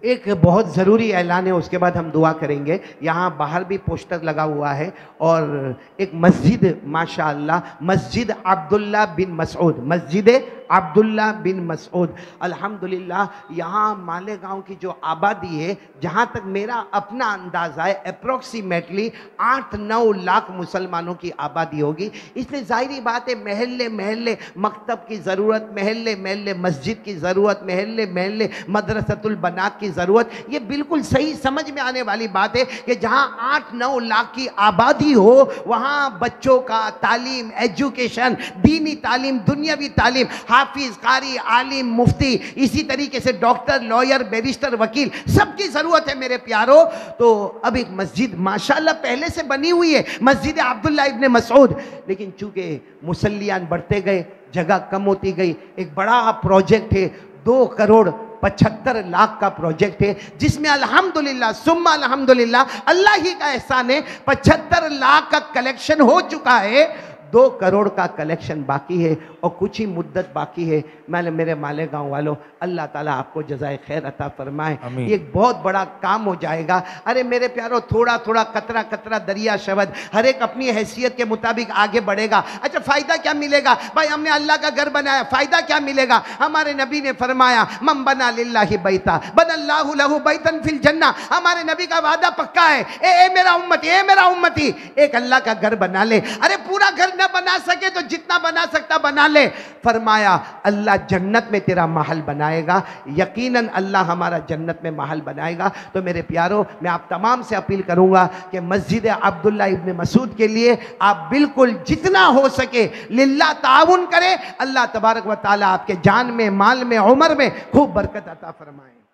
एक बहुत ज़रूरी ऐलान है, उसके बाद हम दुआ करेंगे। यहाँ बाहर भी पोस्टर लगा हुआ है, और एक मस्जिद माशाअल्लाह, मस्जिद अब्दुल्ला बिन मसऊद, मस्जिद अब्दुल्ला बिन मसऊद, अल्हम्दुलिल्लाह यहाँ मालेगांव की जो आबादी है, जहाँ तक मेरा अपना अंदाज़ा है, अप्रॉक्सीमेटली 8-9 लाख मुसलमानों की आबादी होगी। इसलिए ज़ाहिरी बात है, महल्ले महल्ले मकतब की ज़रूरत, महल्ले महल्ले मस्जिद की ज़रूरत, महल्ले महल्ले मदरसतुल बनात की ज़रूरत। ये बिल्कुल सही समझ में आने वाली बात है कि जहाँ 8-9 लाख की आबादी हो, वहाँ बच्चों का तालीम, एजुकेशन, दीनी तालीम, दुनियावी तालीम, हाफिज, कारी, आलिम, मुफ्ती, इसी तरीके से डॉक्टर, लॉयर, बैरिस्टर, वकील, सबकी ज़रूरत है मेरे प्यारों। तो अब एक मस्जिद माशाल्लाह पहले से बनी हुई है, मस्जिद अब्दुल्ला इब्न मसऊद, लेकिन चूँकि मुसल्लियान बढ़ते गए, जगह कम होती गई, एक बड़ा प्रोजेक्ट है, 2 करोड़ 75 लाख का प्रोजेक्ट है, जिसमें अल्हम्दुलिल्लाह सुम्मा अल्हम्दुलिल्लाह अल्लाह ही का एहसान है, 75 लाख का कलेक्शन हो चुका है, 2 करोड़ का कलेक्शन बाकी है और कुछ ही मुद्दत बाकी है। मैंने मेरे मालेगांव वालों, अल्लाह ताला आपको जज़ाए खैर अता फरमाए, ये एक बहुत बड़ा काम हो जाएगा। अरे मेरे प्यारों, थोड़ा थोड़ा कतरा कतरा दरिया शबद, हर एक अपनी हैसियत के मुताबिक आगे बढ़ेगा। अच्छा फ़ायदा क्या मिलेगा भाई? हमने अल्लाह का घर बनाया, फ़ायदा क्या मिलेगा? हमारे नबी ने फरमाया, मम बना लिल्लाहि बैता बनल्लाहु लहु बैतन फिल जन्ना। हमारे नबी का वादा पक्का है, ए मेरा उम्मती, ए मेरा उम्मती, एक अल्लाह का घर बना ले। अरे पूरा घर न बना सके तो जितना बना सकता बना ले। फरमाया अल्लाह जन्नत में तेरा महल बनाएगा, यकीनन अल्लाह हमारा जन्नत में महल बनाएगा। तो मेरे प्यारों, मैं आप तमाम से अपील करूंगा कि मस्जिद अब्दुल्ला इब्न मसऊद के लिए आप बिल्कुल जितना हो सके लिल्लाह ताउन करें। अल्लाह तबारक व तआला आपके जान में, माल में, उम्र में खूब बरकत अता फरमाए।